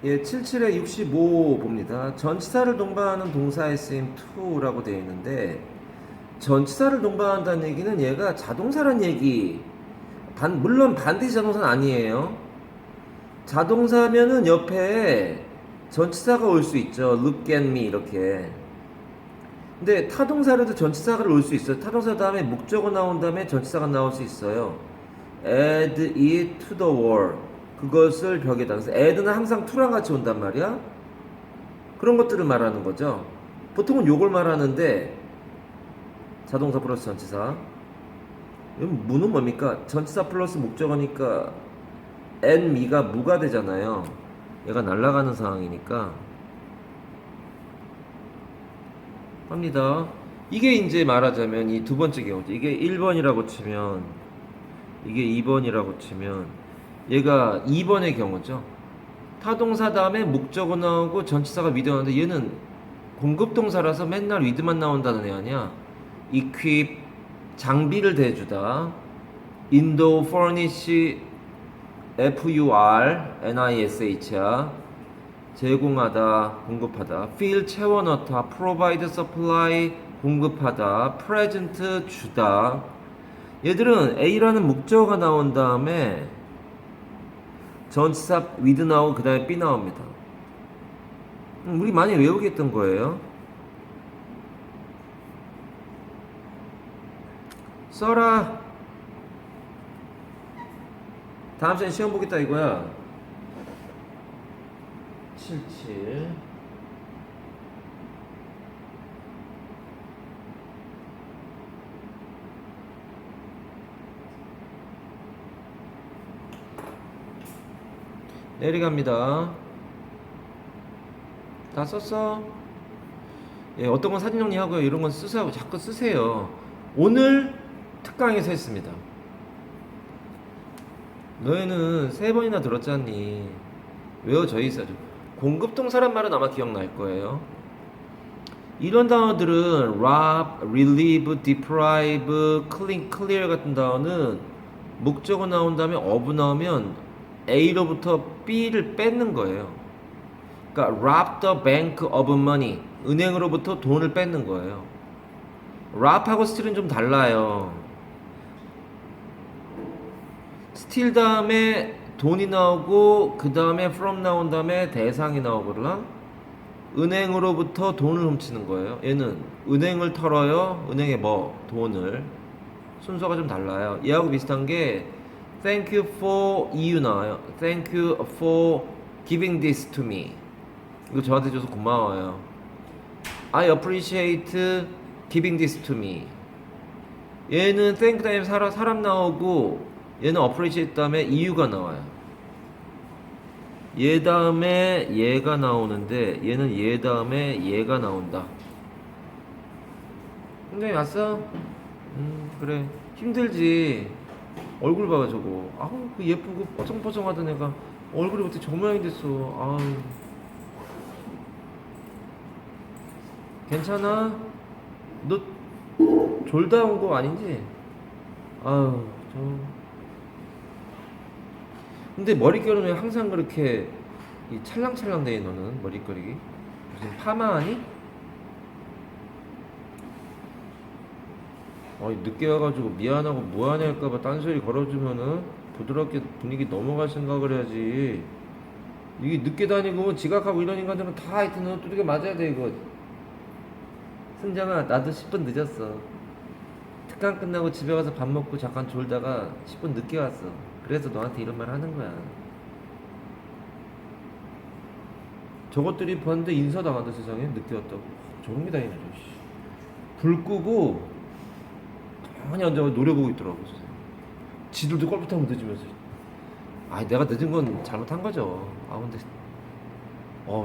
예, 77에 65 봅니다. 전치사를 동반하는 동사의 쓰임 to라고 되어 있는데 전치사를 동반한다는 얘기는 얘가 자동사란 얘기. 물론 반드시 자동사는 아니에요. 자동사면은 옆에 전치사가 올 수 있죠. Look at me 이렇게. 근데 타동사로도 전치사가 올 수 있어요. 타동사 다음에 목적어 나온 다음에 전치사가 나올 수 있어요. Add it to the wall. 그것을 벽에다. 그래서 add는 항상 to랑 같이 온단 말이야. 그런 것들을 말하는 거죠. 보통은 요걸 말하는데 자동사 플러스 전치사. 무는 뭡니까? 전치사 플러스 목적어니까 and me가 무가 되잖아요. 얘가 날아가는 상황이니까 합니다. 이게 이제 말하자면 이 두 번째 경우죠. 이게 1번이라고 치면 이게 2번이라고 치면 얘가 2번의 경우죠. 타동사 다음에 목적어 나오고 전치사가 위드 나오는데 얘는 공급동사라서 맨날 위드만 나온다는 애 아니야. equip 장비를 대주다. indoor furnish FURNISH야. 제공하다, 공급하다. fill 채워넣다. provide supply 공급하다. present 주다. 얘들은 A라는 목적어가 나온 다음에 전치사 with 나오고 그 다음에 B 나옵니다. 우리 많이 외우겠던 거예요. 써라. 다음 시간에 시험 보겠다 이거야. 77 내려갑니다. 다 썼어? 예, 어떤 건 사진 정리하고요. 이런 건 쓰세요. 자꾸 쓰세요. 오늘 특강에서 했습니다. 너희는 3번이나 들었잖니. 외워져 있어. 공급동사란 말은 아마 기억날 거예요. 이런 단어들은 rob, relieve, deprive, clear 같은 단어는 목적어 나온 다음에 of 나오면 A로부터 B를 뺏는 거예요. 그러니까 rob the bank of money. 은행으로부터 돈을 뺏는 거예요. rob하고 steal은 좀 달라요. steal 다음에 돈이 나오고 그 다음에 from 나온 다음에 대상이 나오거나 은행으로부터 돈을 훔치는 거예요. 얘는 은행을 털어요. 은행에 뭐? 돈을. 순서가 좀 달라요. 얘하고 비슷한 게 Thank you for EU 나와요. Thank you for giving this to me. 이거 저한테 줘서 고마워요. I appreciate giving this to me. 얘는 thank 다음에 사람 나오고 얘는 appreciate 다음에 EU가 나와요. 얘 다음에 얘가 나오는데 얘는 얘 다음에 얘가 나온다. 굉장히 왔어? 그래. 힘들지. 얼굴 봐봐 저거. 아우 그 예쁘고 뽀송뽀송하던 애가 얼굴이 어떻게 저 모양이 됐어. 아우. 괜찮아? 너 졸다 온 거 아니지? 아우 저. 근데 머릿결은 왜 항상 그렇게 이 찰랑찰랑 돼 너는 머릿결이 무슨 파마하니? 늦게 와가지고 미안하고 뭐하냐 할까봐 딴소리 걸어주면은 부드럽게 분위기 넘어갈 생각을 해야지. 이게 늦게 다니고 지각하고 이런 인간들은 다 하여튼 너 두들겨 맞아야 돼 이거. 승장아 나도 10분 늦었어. 특강 끝나고 집에 가서 밥 먹고 잠깐 졸다가 10분 늦게 왔어. 그래서 너한테 이런 말 하는 거야. 저것들이 봤는데 인사당한다 세상에. 늦게 왔다고. 저런 게 다 있네. 불 끄고 가만히 앉아 노래 보고 있더라고. 지들도 골프 타고 늦으면서. 내가 늦은 건 잘못한 거죠. 근데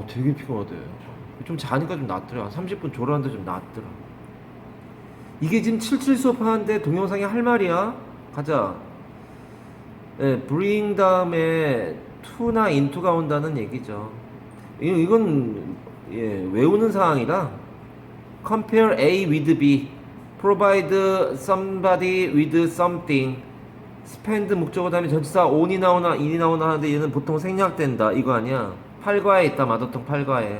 되게 피곤하대. 좀 자니까 좀 낫더라. 30분 졸았는데 좀 낫더라. 이게 지금 77 수업하는데 동영상에 할 말이야. 가자. bring 다음에 to나 into가 온다는 얘기죠. 이건 외우는 상황이라. compare A with B, provide somebody with something, spend 목적어 다음에 전치사 on이 나오나 in이 나오나 하는데 얘는 보통 생략된다 이거 아니야. 8과에 있다. 마더텅 8과에.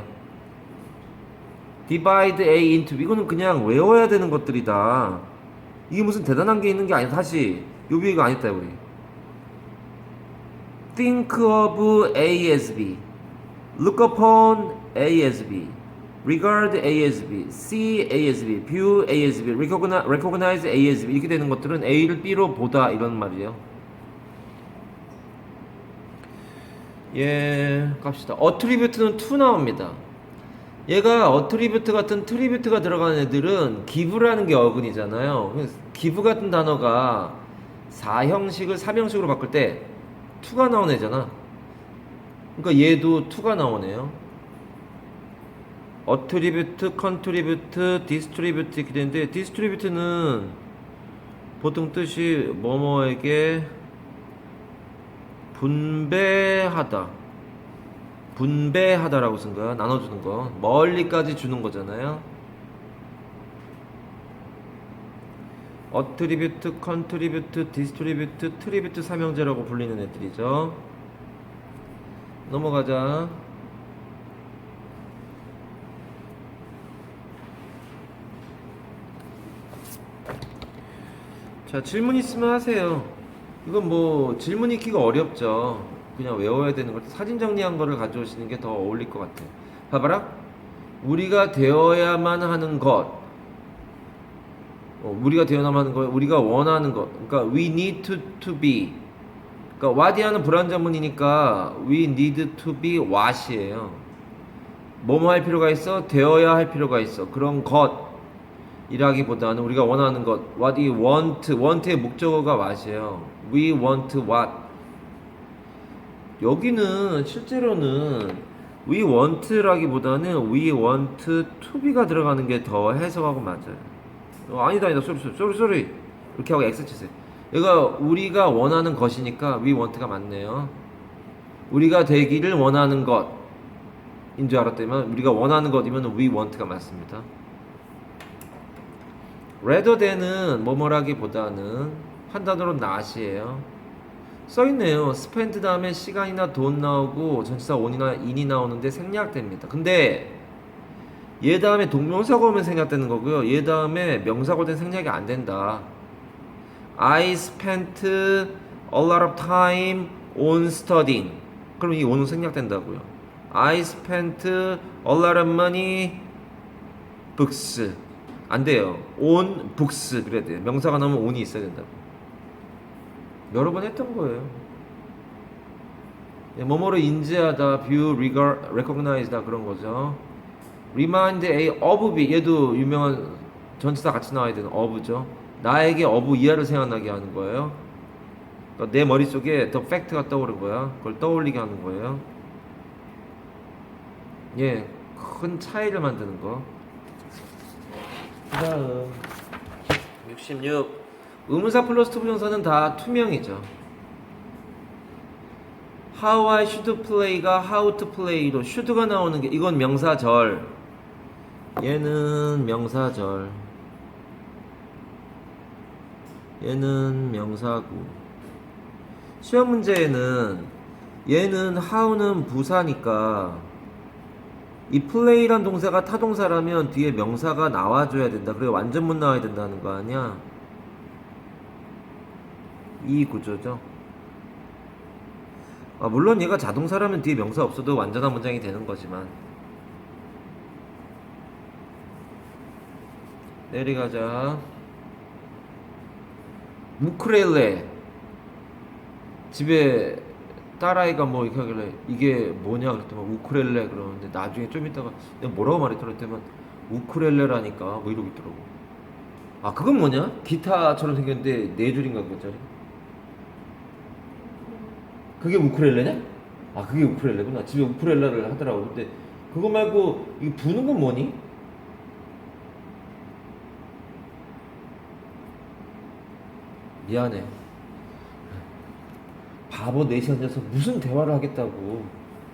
divide A into 이거는 그냥 외워야 되는 것들이다. 이게 무슨 대단한 게 있는 게 아니다. 다시 요비가 아니다 우리. think of A as B, look upon A as B, regard A as B, see A as B, view A as B, recognize A as B 이렇게 되는 것들은 A를 B로 보다 이런 말이에요. 예, 갑시다. 어트리뷰트는 to 나옵니다. 얘가 어트리뷰트 같은 트리뷰트가 들어가는 애들은 give라는 게 어근이잖아요. give 같은 단어가 4형식을 3형식으로 바꿀 때 to가 나온 애잖아. 그러니까 얘도 to가 나오네요. 어트리뷰트, 컨트리뷰트, 디스트리뷰트 이렇게 되는데 디스트리뷰트는 보통 뜻이 뭐뭐에게 분배하다라고 쓴 거야. 나눠주는 거. 멀리까지 주는 거잖아요. 어트리뷰트, 컨트리뷰트, 디스트리뷰트, 트리뷰트 삼형제라고 불리는 애들이죠. 넘어가자. 자, 질문 있으면 하세요. 이건 뭐 질문 읽기가 어렵죠. 그냥 외워야 되는 걸 사진 정리한 거를 가져오시는 게 더 어울릴 것 같아요. 봐봐라. 우리가 되어야만 하는 것. 우리가 되어야만 하는 것. 우리가 원하는 것. 그러니까 we need to be. 그러니까 what이라는 불완전문이니까 we need to be what이에요. 뭐뭐 할 필요가 있어? 되어야 할 필요가 있어. 그런 것. 이라기보다는 우리가 원하는 것 what we want, want의 목적어가 what이에요. we want what. 여기는 실제로는 we want라기보다는 we want to be가 들어가는 게 더 해석하고 맞아요. 아니다 쏘리 이렇게 하고 X 치세요. 얘가 우리가 원하는 것이니까 we want가 맞네요. 우리가 되기를 원하는 것인 줄 알았다면 우리가 원하는 것이면 we want가 맞습니다. rather than은 뭐뭐라기보다는 한 단어로 not이에요. 써있네요. spend 다음에 시간이나 돈 나오고 전치사 on이나 in이 나오는데 생략됩니다. 근데 얘 다음에 동명사가 오면 생략되는 거고요. 얘 다음에 명사가 올 땐 생략이 안 된다. I spent a lot of time on studying. 그럼 이 on은 생략된다고요. I spent a lot of money books. 안 돼요. on books 그래야 돼요. 명사가 나오면 on이 있어야 된다고. 여러 번 했던 거예요. 뭐뭐를 인지하다, view, regard, recognize다 그런 거죠. remind A of B 얘도 유명한 전치사 같이 나와야 되는 of죠. 나에게 of 이하를 생각나게 하는 거예요. 그러니까 내 머릿속에 the fact가 떠오른 거야. 그걸 떠올리게 하는 거예요. 예, 큰 차이를 만드는 거. 그 다음 66 의문사 플러스 투부정사는 다 투명이죠. How I should play가 how to play로 should가 나오는 게 이건 명사절. 얘는 명사절. 얘는 명사구. 시험 문제에는 얘는 how는 부사니까 이 play란 동사가 타동사라면 뒤에 명사가 나와줘야 된다. 그래 완전문 나와야 된다는 거 아니야? 이 구조죠. 물론 얘가 자동사라면 뒤에 명사 없어도 완전한 문장이 되는 거지만. 내려가자. 우크렐레. 집에 딸아이가 뭐 이렇게 하길래 이게 뭐냐 그랬더니 우크렐레 그러는데 나중에 좀 있다가 내가 뭐라고 말했더라 했더니 우크렐레라니까 뭐 이러고 있더라고. 그건 뭐냐? 기타처럼 생겼는데 네 줄인가 그거짜리. 그게 우크렐레냐? 그게 우크렐레구나. 집에 우크렐레를 하더라고. 근데 그거 말고 이 부는 건 뭐니? 미안해. 바보 넷이 앉아서 무슨 대화를 하겠다고.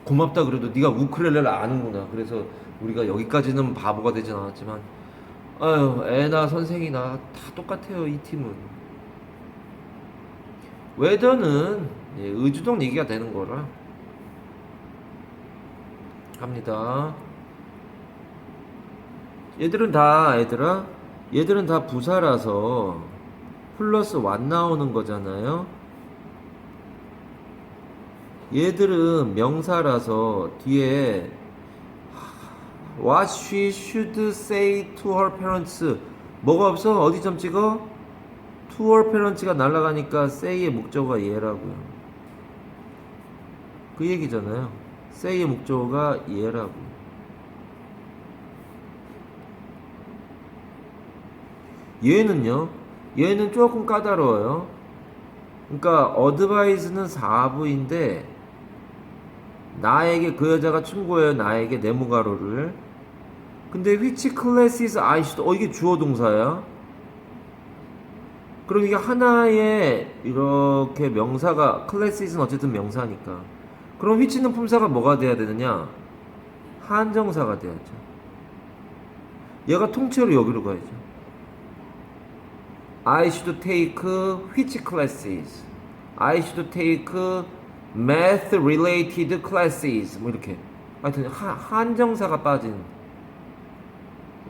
고맙다 그래도 네가 우크렐레를 아는구나. 그래서 우리가 여기까지는 바보가 되진 않았지만 아유 애나 선생이나 다 똑같아요. 이 팀은. 웨더는 의주동 얘기가 되는 거라. 갑니다. 얘들은 다 부사라서 플러스 what 나오는 거잖아요. 얘들은 명사라서 뒤에 what she should say to her parents 뭐가 없어? 어디 점 찍어? to her parents가 날아가니까 say의 목적어가 얘라고요. 그 얘기잖아요. say의 목적어가 얘라고. 얘는 조금 까다로워요. 그러니까 advise는 4부인데 나에게 그 여자가 충고해요. 나에게 네모가로를. 근데 which classes I should 이게 주어 동사야. 그럼 이게 하나의 이렇게 명사가 classes는 어쨌든 명사니까. 그럼 which는 품사가 뭐가 돼야 되느냐? 한정사가 돼야죠. 얘가 통째로 여기로 가야죠. I should take which classes? I should take math related classes. 뭐 이렇게. 하여튼 한정사가 빠진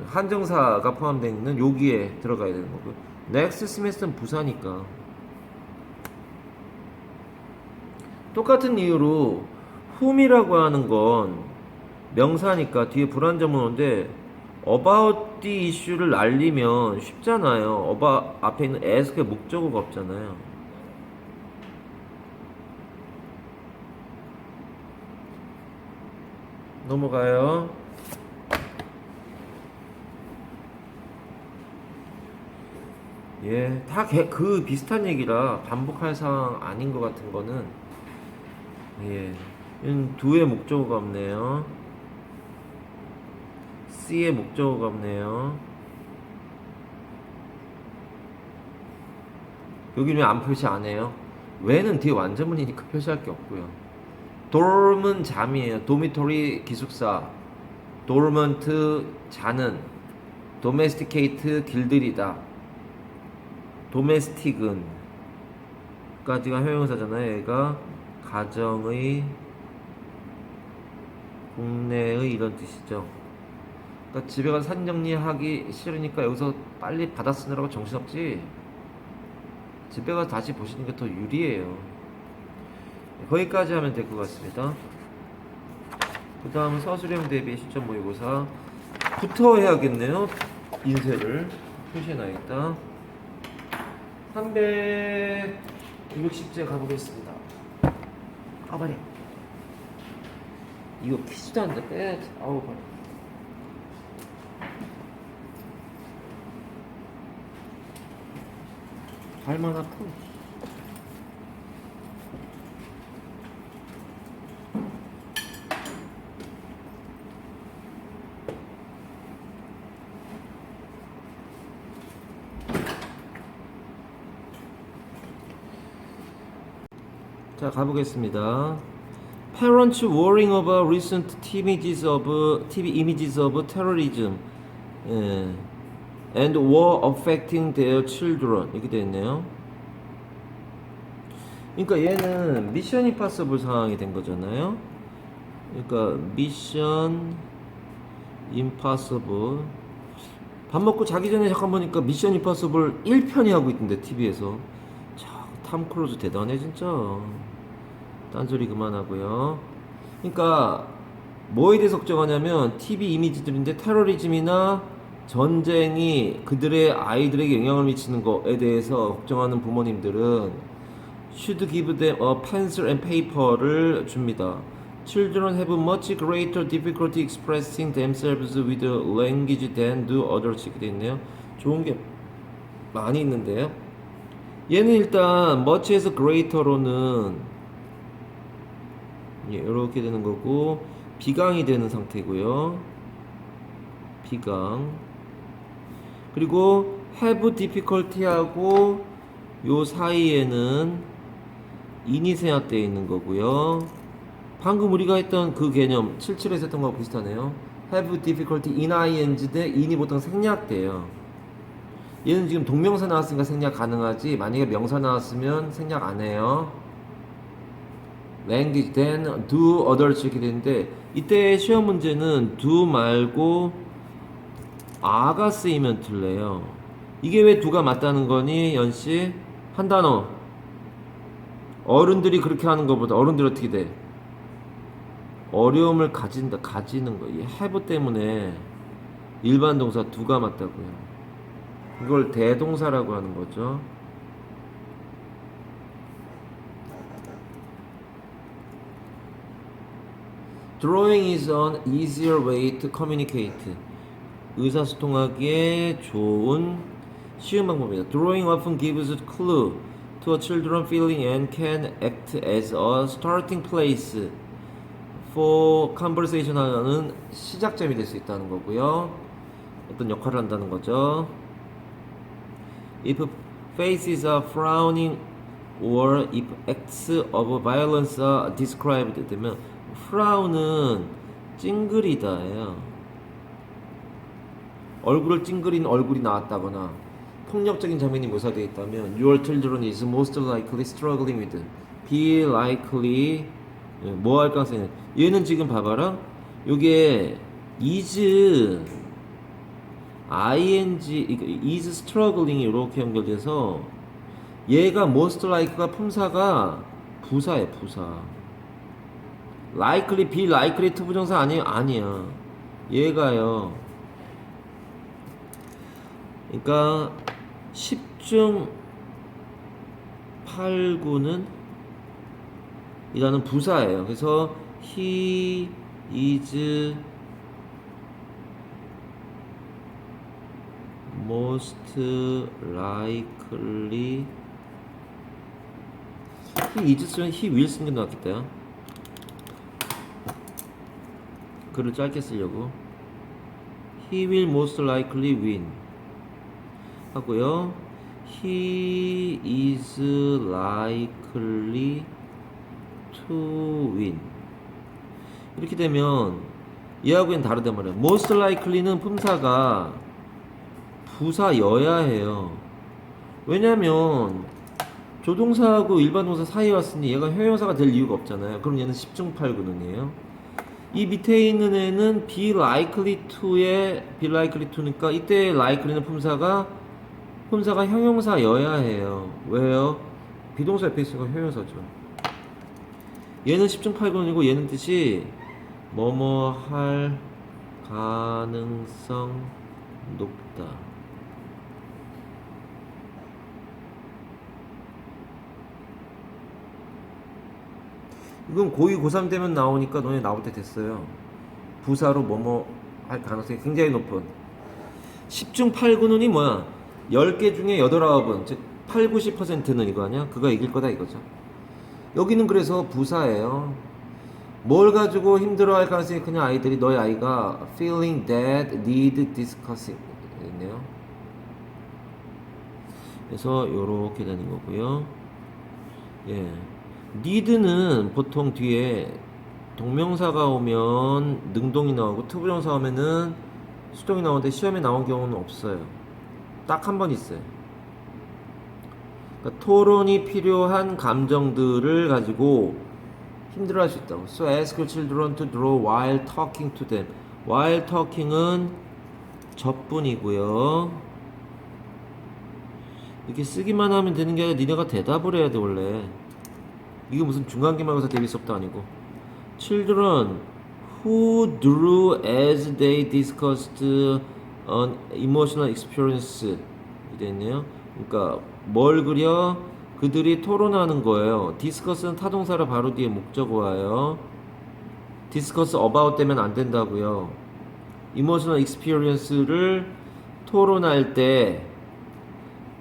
한정사가 포함되어 있는 여기에 들어가야 되는 거고요. next semester는 부사니까. 똑같은 이유로 whom이라고 하는 건 명사니까 뒤에 불완전문 오는데 about the issue를 알리면 쉽잖아요. about 앞에 있는 as의 목적어가 없잖아요. 넘어가요. 예, 다 그 비슷한 얘기라 반복할 사항 아닌 것 같은 거는 예, do의 목적어가 없네요. C의 목적어가 없네요. 여기는 왜 안 표시 안 해요? 왜는 뒤에 완전문이니까 표시할 게 없고요. dorm은 잠이에요. dormitory 기숙사. dormant 자는. domesticate 길들이다. domestic은 까지가 형용사잖아요. 얘가 가정의 국내의 이런 뜻이죠. 그러니까 집에 가서 사진 정리하기 싫으니까 여기서 빨리 받아 쓰느라고 정신없지. 집에 가서 다시 보시는 게 더 유리해요. 거기까지 하면 될 것 같습니다. 그 다음은 서술형 대비 시점 모의고사 부터 해야겠네요. 인쇄를 표시해놔야겠다. 360제 가보겠습니다. 빨리. 이거 피지도 않는데 빼야지. 아우 빨리. 발만 아프. 자, 가보겠습니다. Parents worrying about recent TV images of terrorism and war affecting their children 이렇게 되어 있네요. 그러니까 얘는 미션 임파서블 상황이 된 거잖아요. 그러니까 미션 임파서블 밥 먹고 자기 전에 잠깐 보니까 미션 임파서블 1편이 하고 있던데 TV에서. 탐 크루즈 대단해 진짜. 딴소리 그만하고요. 그러니까 뭐에 대해서 걱정하냐면 TV 이미지들인데 테러리즘이나 전쟁이 그들의 아이들에게 영향을 미치는 거에 대해서 걱정하는 부모님들은 should give them a pencil and paper를 줍니다. Children have much greater difficulty expressing themselves with language than do others. 이렇게 돼 있네요. 좋은 게 많이 있는데요. 얘는 일단 much에서 greater로는 이렇게 되는 거고 비강이 되는 상태고요. 비강. 그리고 have difficulty하고 요 사이에는 in이 생략되어 있는 거고요. 방금 우리가 했던 그 개념 77에서 했던 거하고 비슷하네요. have difficulty in ing 대 in이 보통 생략돼요. 얘는 지금 동명사 나왔으니까 생략 가능하지 만약에 명사 나왔으면 생략 안 해요. language than do others 이렇게 되는데 이때 시험 문제는 do 말고 a가 쓰이면 틀려요. 이게 왜 do가 맞다는 거니 연씨? 한 단어 어른들이 그렇게 하는 것보다 어른들 어떻게 돼? 어려움을 가지는 거. 이 have 때문에 일반 동사 do가 맞다고요. 이걸 대동사라고 하는 거죠. Drawing is an easier way to communicate. 의사소통하기에 좋은 쉬운 방법이다. Drawing often gives a clue to a children's feeling and can act as a starting place for conversation 하는 시작점이 될 수 있다는 거고요. 어떤 역할을 한다는 거죠. If faces are frowning or if acts of violence are described 되면 frown은 찡그리다예요. 얼굴을 찡그린 얼굴이 나왔다거나 폭력적인 장면이 묘사되어 있다면 your children is most likely struggling with be likely 뭐 할 가능성이 얘는 지금 봐봐라 요게 is ing is struggling 이렇게 연결돼서 얘가 most like가 품사가 부사예요 부사 likely be likely to 부정사 아니에요 아니야 얘가요 그러니까 10중 8구는 이라는 부사예요. 그래서 he is most likely he is 쓰면 he will 쓰는 게 낫겠다. 글을 짧게 쓰려고 he will most likely win 하고요. He is likely to win. 이렇게 되면 얘하고는 다르단 말이에요. Most likely는 품사가 부사여야 해요. 왜냐면 조동사하고 일반 동사 사이에 왔으니 얘가 형용사가 될 이유가 없잖아요. 그럼 얘는 10중 8구는이에요. 이 밑에 있는 애는 be likely to에 be likely to니까 이때 likely는 품사가 형용사여야 해요. 왜요? 비동사 옆에 있으니까 형용사죠. 얘는 10중 8구이고 얘는 뜻이 뭐뭐 할 가능성 높다. 이건 고2, 고3 되면 나오니까 너네 나올 때 됐어요. 부사로 뭐뭐 할 가능성이 굉장히 높은 10중 8구는이 뭐야? 10개 중에 8, 9은 즉 8, 90%는 이거 아니야? 그가 이길 거다 이거죠. 여기는 그래서 부사예요. 뭘 가지고 힘들어할 가능성이 크냐 아이들이 너희 아이가 feeling that need discussing 있네요. 그래서 요렇게 되는 거고요. 예. need는 보통 뒤에 동명사가 오면 능동이 나오고 투부정사 오면은 수동이 나오는데 시험에 나온 경우는 없어요. 딱 한 번 있어요. 그러니까 토론이 필요한 감정들을 가지고 힘들어할 수 있다고. So ask your children to draw while talking to them. while talking은 접분이고요. 이렇게 쓰기만 하면 되는 게 아니라 니네가 대답을 해야 돼 원래. 이게 무슨 중간기말고사 대비 수업도 아니고. Children who drew as they discussed an emotional experience 이랬네요. 그러니까 뭘 그려? 그들이 토론하는 거예요. discuss는 타동사라 바로 뒤에 목적어 와요. discuss about 되면 안 된다고요. emotional experience를 토론할 때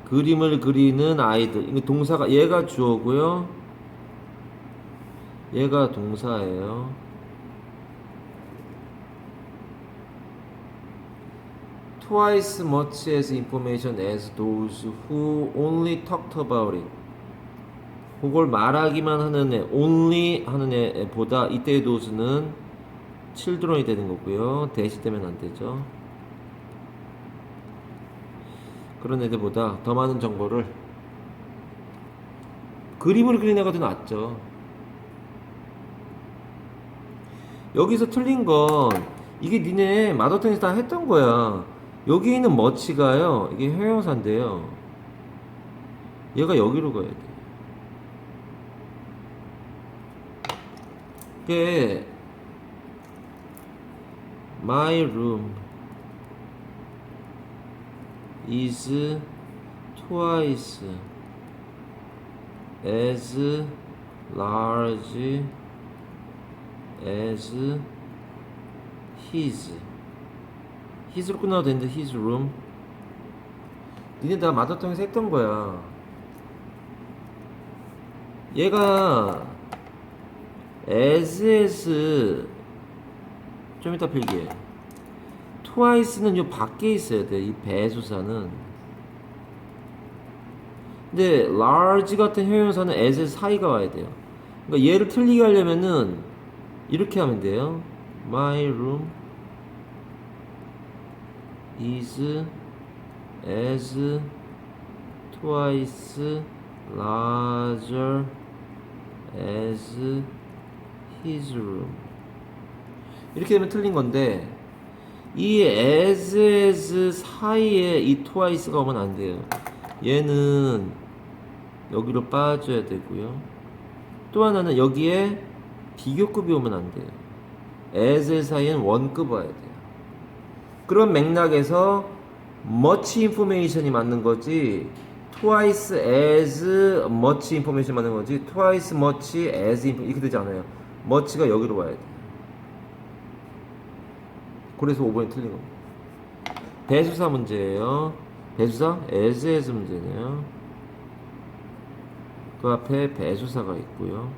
그림을 그리는 아이들. 이거 동사가 얘가 주어고요. 얘가 동사예요. twice much as information as those who only talked about it. 그걸 말하기만 하는 애, only 하는 애보다 이때의 those는 children이 되는 거고요. 대시되면 안 되죠. 그런 애들보다 더 많은 정보를 그림을 그리는 애가 더 낫죠. 여기서 틀린 건 이게 니네 마더탱에서 다 했던 거야. 여기 있는 머치가요. 이게 형용사인데요. 얘가 여기로 가야 돼. 그게 My room is twice as large as his. his로 끝나도 되는데 his room. 니네 다 마더텅에서 했던 거야. 얘가 as 좀 이따 필기해. twice는 요 밖에 있어야 돼. 이 배수사는. 근데 large 같은 형용사는 as 사이가 와야 돼요. 그러니까 얘를 틀리게 하려면은 이렇게 하면 돼요. My room is as twice larger as his room. 이렇게 되면 틀린 건데 이 as 사이에 이 twice가 오면 안 돼요. 얘는 여기로 빠져야 되고요. 또 하나는 여기에 비교급이 오면 안 돼요. as 사이에는 원급 와야 돼요. 그런 맥락에서 much information이 맞는 거지 twice as much information 맞는 거지 twice much as 이렇게 되지 않아요. much가 여기로 와야 돼요. 그래서 5번이 틀린 겁니다. 배수사 문제예요. 배수사 as 문제네요. 그 앞에 배수사가 있고요.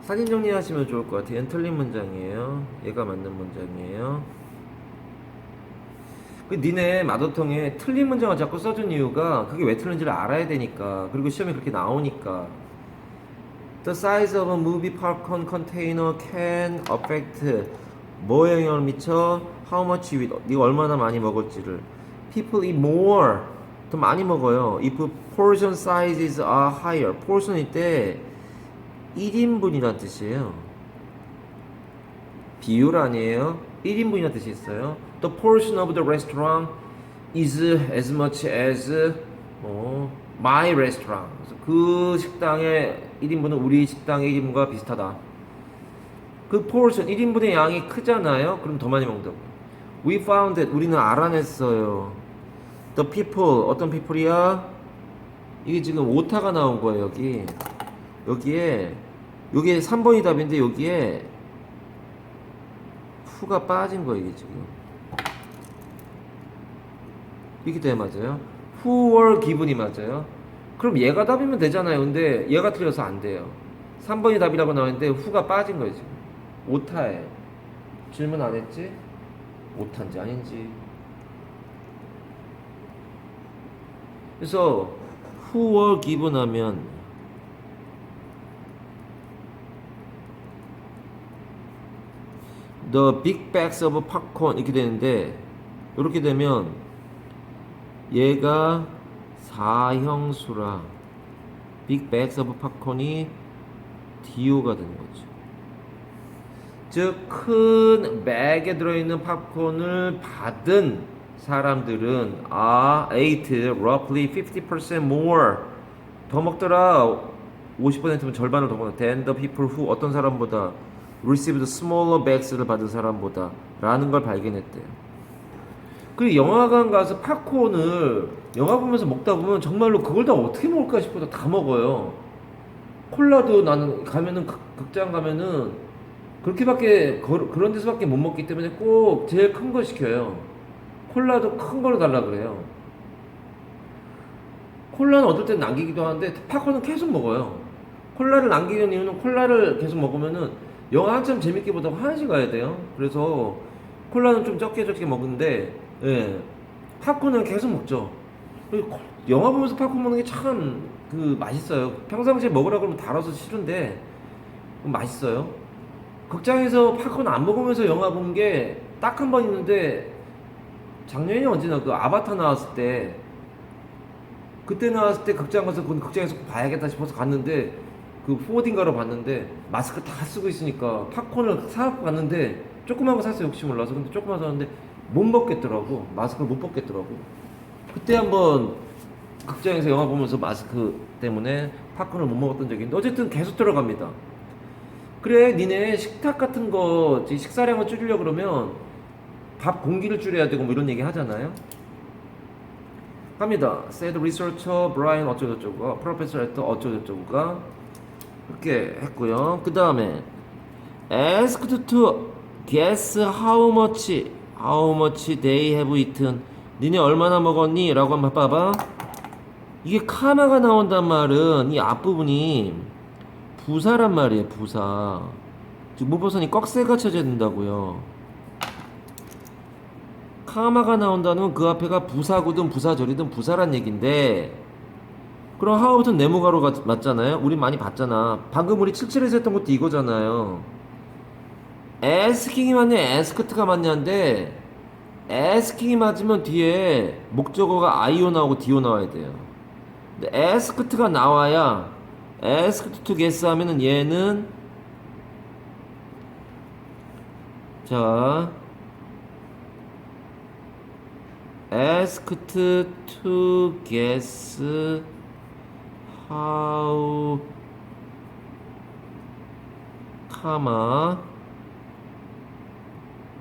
사진 정리하시면 좋을 것 같아요. 얘는 틀린 문장이에요. 얘가 맞는 문장이에요. 그 니네 마더텅에 틀린 문장을 자꾸 써준 이유가 그게 왜 틀린지를 알아야 되니까. 그리고 시험에 그렇게 나오니까. The size of a movie popcorn container can affect 뭐 영향을 미쳐? How much you eat. 네가 얼마나 많이 먹을지를. People eat more. 더 많이 먹어요. If portion sizes are higher. portion일 때 1인분이란 뜻이에요. 비율 아니에요. 1인분이란 뜻이 있어요. The portion of the restaurant is as much as my restaurant. 그래서 그 식당의 1인분은 우리 식당의 1인분과 비슷하다. 그 portion 1인분의 양이 크잖아요. 그럼 더 많이 먹는다고. We found that 우리는 알아냈어요. The people 어떤 people이야? 이게 지금 오타가 나온 거예요. 여기에 3번이 답인데 여기에 후가 빠진 거예요. 이게 지금 이렇게 돼야 맞아요. Who were given이 맞아요. 그럼 얘가 답이면 되잖아요. 근데 얘가 틀려서 안 돼요. 3번이 답이라고 나왔는데 후가 빠진 거예요. 지금 오타예요. 질문 안 했지? 오타인지 아닌지. 그래서 who were given 하면 the big bags of popcorn 이렇게 되는데 이렇게 되면 얘가 사형수라 big bags of popcorn이 DO가 되는 거죠. 즉 큰 백에 들어있는 팝콘을 받은 사람들은 ate roughly 50% more 더 먹더라. 50%면 절반을 더 먹더라. than the people who 어떤 사람보다 received smaller bags를 받은 사람보다 라는 걸 발견했대요. 그리고 영화관 가서 팝콘을 영화 보면서 먹다 보면 정말로 그걸 다 어떻게 먹을까 싶어서 다 먹어요. 콜라도 나는 가면은 극장 가면은 그렇게밖에 그런 데서밖에 못 먹기 때문에 꼭 제일 큰 거 시켜요. 콜라도 큰 거로 달라 그래요. 콜라는 어떨 땐 남기기도 하는데 팝콘은 계속 먹어요. 콜라를 남기는 이유는 콜라를 계속 먹으면은 영화 한참 재밌게 보다가 화장실 가야 돼요. 그래서 콜라는 좀 적게 먹는데 예, 팝콘은 계속 먹죠. 영화 보면서 팝콘 먹는 게 참 그 맛있어요. 평상시에 먹으라 그러면 달아서 싫은데 맛있어요. 극장에서 팝콘 안 먹으면서 영화 본 게 딱 한 번 있는데 작년에 언제나 그 아바타 나왔을 때 그때 나왔을 때 극장 가서 그건 극장에서 봐야겠다 싶어서 갔는데 그 4D인가로 봤는데 마스크 다 쓰고 있으니까 팝콘을 사갖고 갔는데 조그만 거 샀어요. 혹시 몰라서. 근데 조그만 거 샀는데 못 먹겠더라고. 마스크를 못 벗겠더라고. 그때 한번 극장에서 영화 보면서 마스크 때문에 팝콘을 못 먹었던 적이 있는데 어쨌든 계속 들어갑니다. 그래 니네 식탁 같은 거 식사량을 줄이려고 그러면 밥 공기를 줄여야 되고 뭐 이런 얘기 하잖아요. 갑니다. said researcher Brian 어쩌고저쩌고가 professor at 어쩌고저쩌고가 그렇게 했고요. 그 다음에 asked to guess how much they have eaten. 니네 얼마나 먹었니? 라고 한번 봐봐. 이게 카마가 나온단 말은 이 앞부분이 부사란 말이에요. 부사. 즉 문법선이 꺽쇠가 쳐져야 된다고요. 카마가 나온다는 건 그 앞에가 부사구든 부사절이든 부사란 얘긴데, 그럼 how부터는 네모가로가 맞잖아요. 우리 많이 봤잖아. 방금 우리 77에서 했던 것도 이거잖아요. asking이 맞냐 asked가 맞냐인데, asking이 맞으면 뒤에 목적어가 IO 나오고 DO 나와야 돼요. 근데 asked가 나와야 asked to guess 하면은 얘는 자 asked to guess how,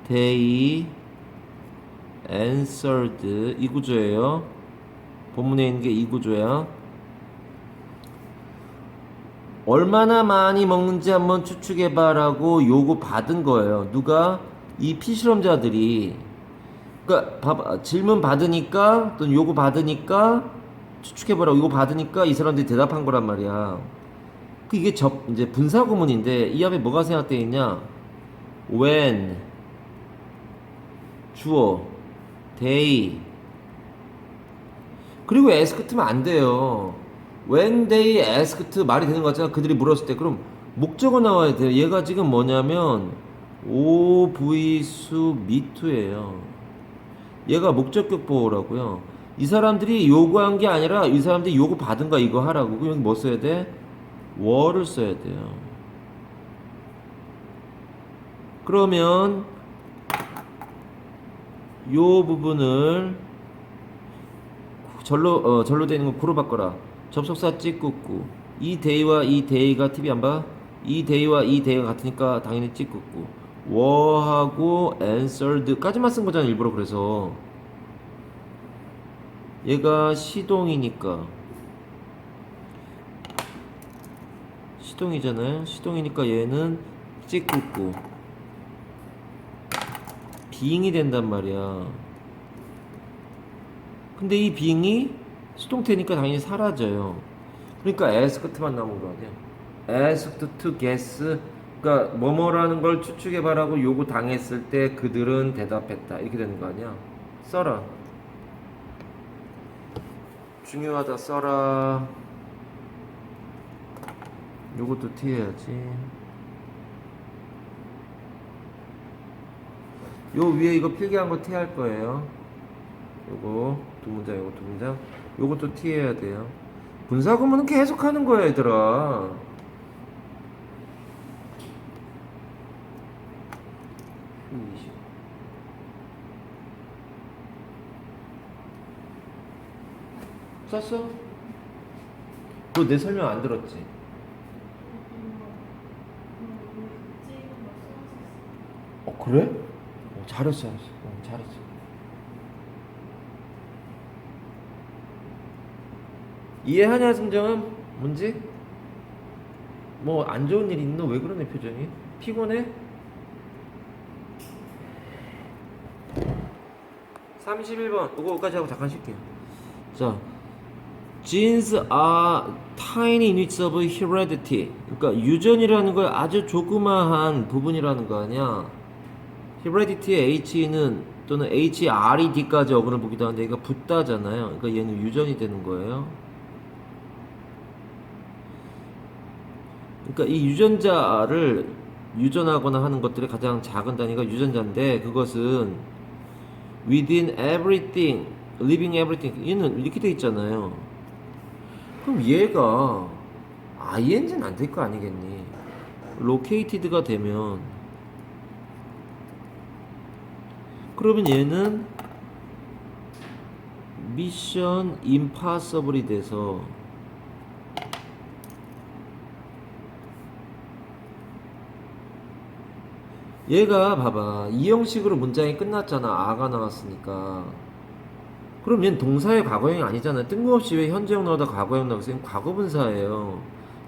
they answered 이 구조예요. 본문에 있는 게 이 구조야. 얼마나 많이 먹는지 한번 추측해봐라고 요구 받은 거예요. 누가? 이 피실험자들이. 그러니까 질문 받으니까 또는 요구 받으니까 추측해보라고 요구 받으니까 이 사람들이 대답한 거란 말이야. 이게 이제 분사 구문인데 이 앞에 뭐가 생각되어 있냐? when 주어 they 그리고 asked면 안 돼요. when they asked 말이 되는 거 같잖아. 그들이 물었을 때 그럼 목적어 나와야 돼요. 얘가 지금 뭐냐면 OV수 미투예요. 얘가 목적격 보호라고요. 이 사람들이 요구한 게 아니라 이 사람들이 요구 받은 거 이거 하라고. 그럼 여기 뭐 써야 돼? were를 써야 돼요. 그러면 요 부분을 절로 되어 있는 거 구로 바꿔라. 접속사 찍고 이 데이와 이 데이가 TV 안 봐? 이 데이와 이 데이가 같으니까 당연히 찍고 were하고 answered까지만 쓴 거잖아 일부러. 그래서 얘가 시동이니까 시동이잖아요. 시동이니까 얘는 찍고 being이 된단 말이야. 근데 이 being이 수동태니까 당연히 사라져요. 그러니까 asked만 남은 거 아니야. asked to guess, 그러니까 뭐뭐라는 걸 추측해봐라고 요구 당했을 때 그들은 대답했다 이렇게 되는 거 아니야. 써라. 중요하다. 써라. 요것도 T해야지. 요 위에 이거 필기한 거 T할 거예요. 요거 두 문장, 요거 두 문장. 요것도 T해야 돼요. 분사 구문은 계속 하는 거야, 얘들아. 썼어? 너 내 설명 안 들었지? 그래? 잘했어. 잘했어. 이해하냐, 승정은? 뭔지? 뭐 안 좋은 일 있노? 왜 그러네 표정이? 피곤해? 31번 이거까지 하고 잠깐 쉴게요. 자, genes are tiny units of heredity. 그러니까 유전이라는 걸 아주 조그마한 부분이라는 거 아니야. heredity의 H는 또는 HRED까지 어근을 보기도 하는데 얘가 붙다잖아요. 그러니까 얘는 유전이 되는 거예요. 그러니까 이 유전자를 유전하거나 하는 것들의 가장 작은 단위가 유전자인데 그것은 within everything, living everything 얘는 이렇게 돼 있잖아요. 그럼 얘가 ing는 안 될 거 아니겠니? located가 되면 그러면 얘는 미션 임파서블이 돼서 얘가 봐봐 이 형식으로 문장이 끝났잖아. 아가 나왔으니까. 그럼 얘는 동사의 과거형이 아니잖아. 뜬금없이 왜 현재형 나오다 과거형 나오고 있어? 과거분사예요.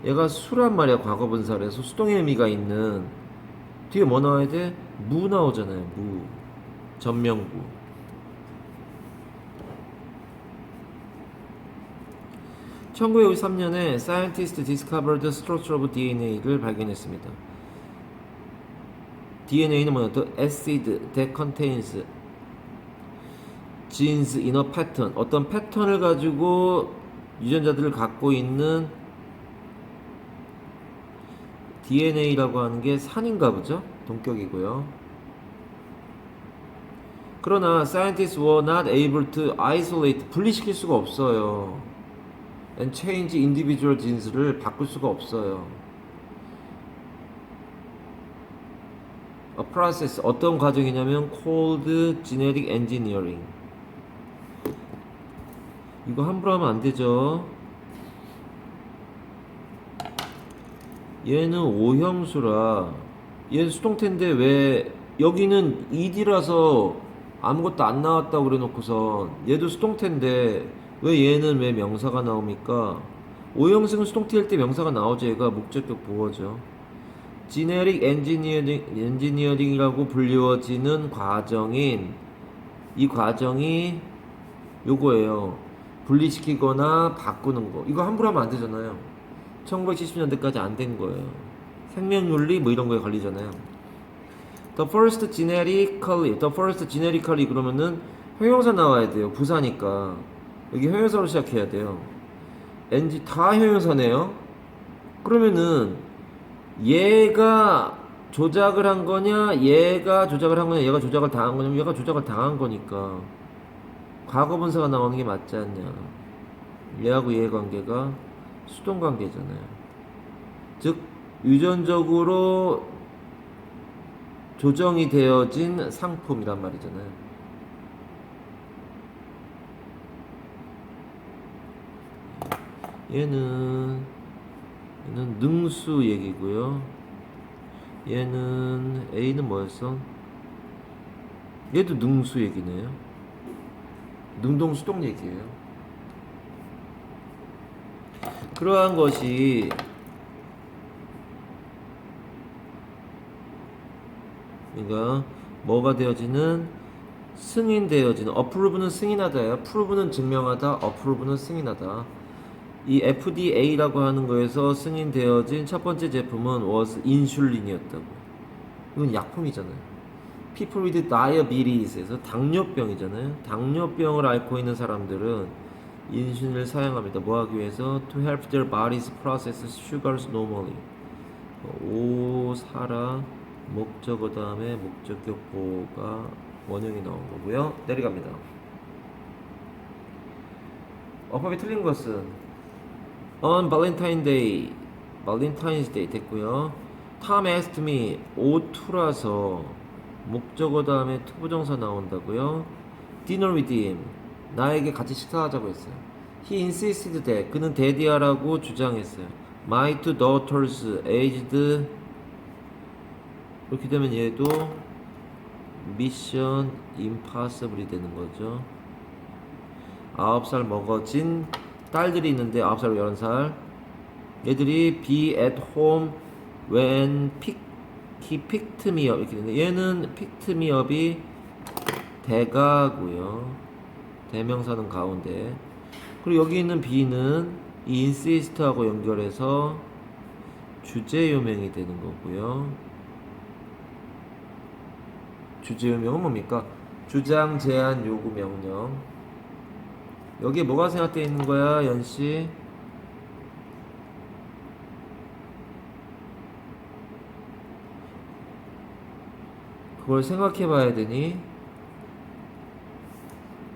얘가 수란 말이야. 과거분사래서 수동의 의미가 있는 뒤에 뭐 나와야 돼? 무 나오잖아요. 무 전명구. 1953년에 scientists discovered the structure of DNA를 발견했습니다. DNA는 뭐냐? The acid that contains genes in a pattern. 어떤 패턴을 가지고 유전자들을 갖고 있는 DNA라고 하는 게 산인가 보죠? 동격이고요. 그러나 scientists were not able to isolate, 분리시킬 수가 없어요. and change individual genes를 바꿀 수가 없어요. A process, 어떤 과정이냐면 called genetic engineering. 이거 함부로 하면 안 되죠. 얘는 오형수라 얘는 수동태인데 왜 여기는 ed라서 아무것도 안 나왔다고 그래 놓고선 얘도 수동태인데 왜 얘는 왜 명사가 나옵니까? 오형식은 수동태일 때 명사가 나오죠. 얘가 목적격 보어죠. 지네릭 엔지니어링이라고 불리워지는 과정인 이 과정이 요거예요. 분리시키거나 바꾸는 거. 이거 함부로 하면 안 되잖아요. 1970년대까지 안 된 거예요. 생명윤리 뭐 이런 거에 걸리잖아요. The first genetically 그러면은 형용사 나와야 돼요. 부사니까 여기 형용사로 시작해야 돼요. 다 형용사네요. 그러면은 얘가 조작을 한 거냐, 얘가 조작을 한 거냐, 얘가 조작을 당한 거냐, 얘가 조작을 당한 거니까 과거분사가 나오는 게 맞지 않냐. 얘하고 얘의 관계가 수동 관계잖아요. 즉 유전적으로 조정이 되어진 상품이란 말이잖아요. 얘는 능수 얘기고요. 얘는 A는 뭐였어? 얘도 능수 얘기네요. 능동수동 얘기예요. 그러한 것이 그러니까 뭐가 되어지는 승인되어지는 approve는 승인하다예요. prove는 증명하다, approve는 승인하다. 이 FDA라고 하는 거에서 승인되어진 첫 번째 제품은 was 인슐린이었다고. 이건 약품이잖아요. People with diabetes에서 당뇨병이잖아요. 당뇨병을 앓고 있는 사람들은 인슐린을 사용합니다. 뭐 하기 위해서? To help their bodies process sugars normally. 오사라 목적어 다음에 목적격 보호가 원형이 나온 거고요. 내려갑니다. 어법이 틀린 것은 On Valentine's Day 됐고요. Tom asked me O2라서 목적어 다음에 투부정사 나온다고요. Dinner with him 나에게 같이 식사하자고 했어요. He insisted that 그는 daddy하라고 주장했어요. My two daughters aged 이렇게 되면 얘도 Mission Impossible이 되는 거죠. 9살 먹어진 딸들이 있는데 9살, 11살 얘들이 be at home when he picked me up 이렇게 되는데 얘는 picked me up이 대가고요. 대명사는 가운데. 그리고 여기 있는 be는 이 insist하고 연결해서 주제요명이 되는 거고요. 주제요명은 뭡니까? 주장, 제안, 요구, 명령. 여기에 뭐가 생각되어 있는 거야, 연씨? 그걸 생각해 봐야 되니?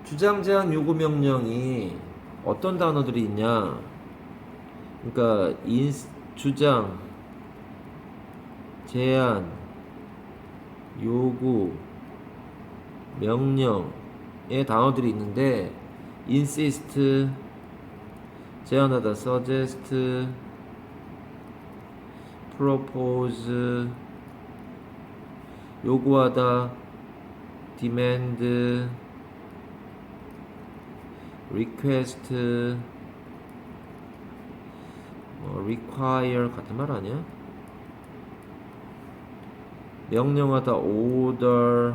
주장, 제안, 요구, 명령이 어떤 단어들이 있냐? 그러니까 주장, 제안, 요구, 명령의 단어들이 있는데 insist, 제안하다, suggest, propose, 요구하다, demand, request, require 같은 말 아니야? 명령하다, order,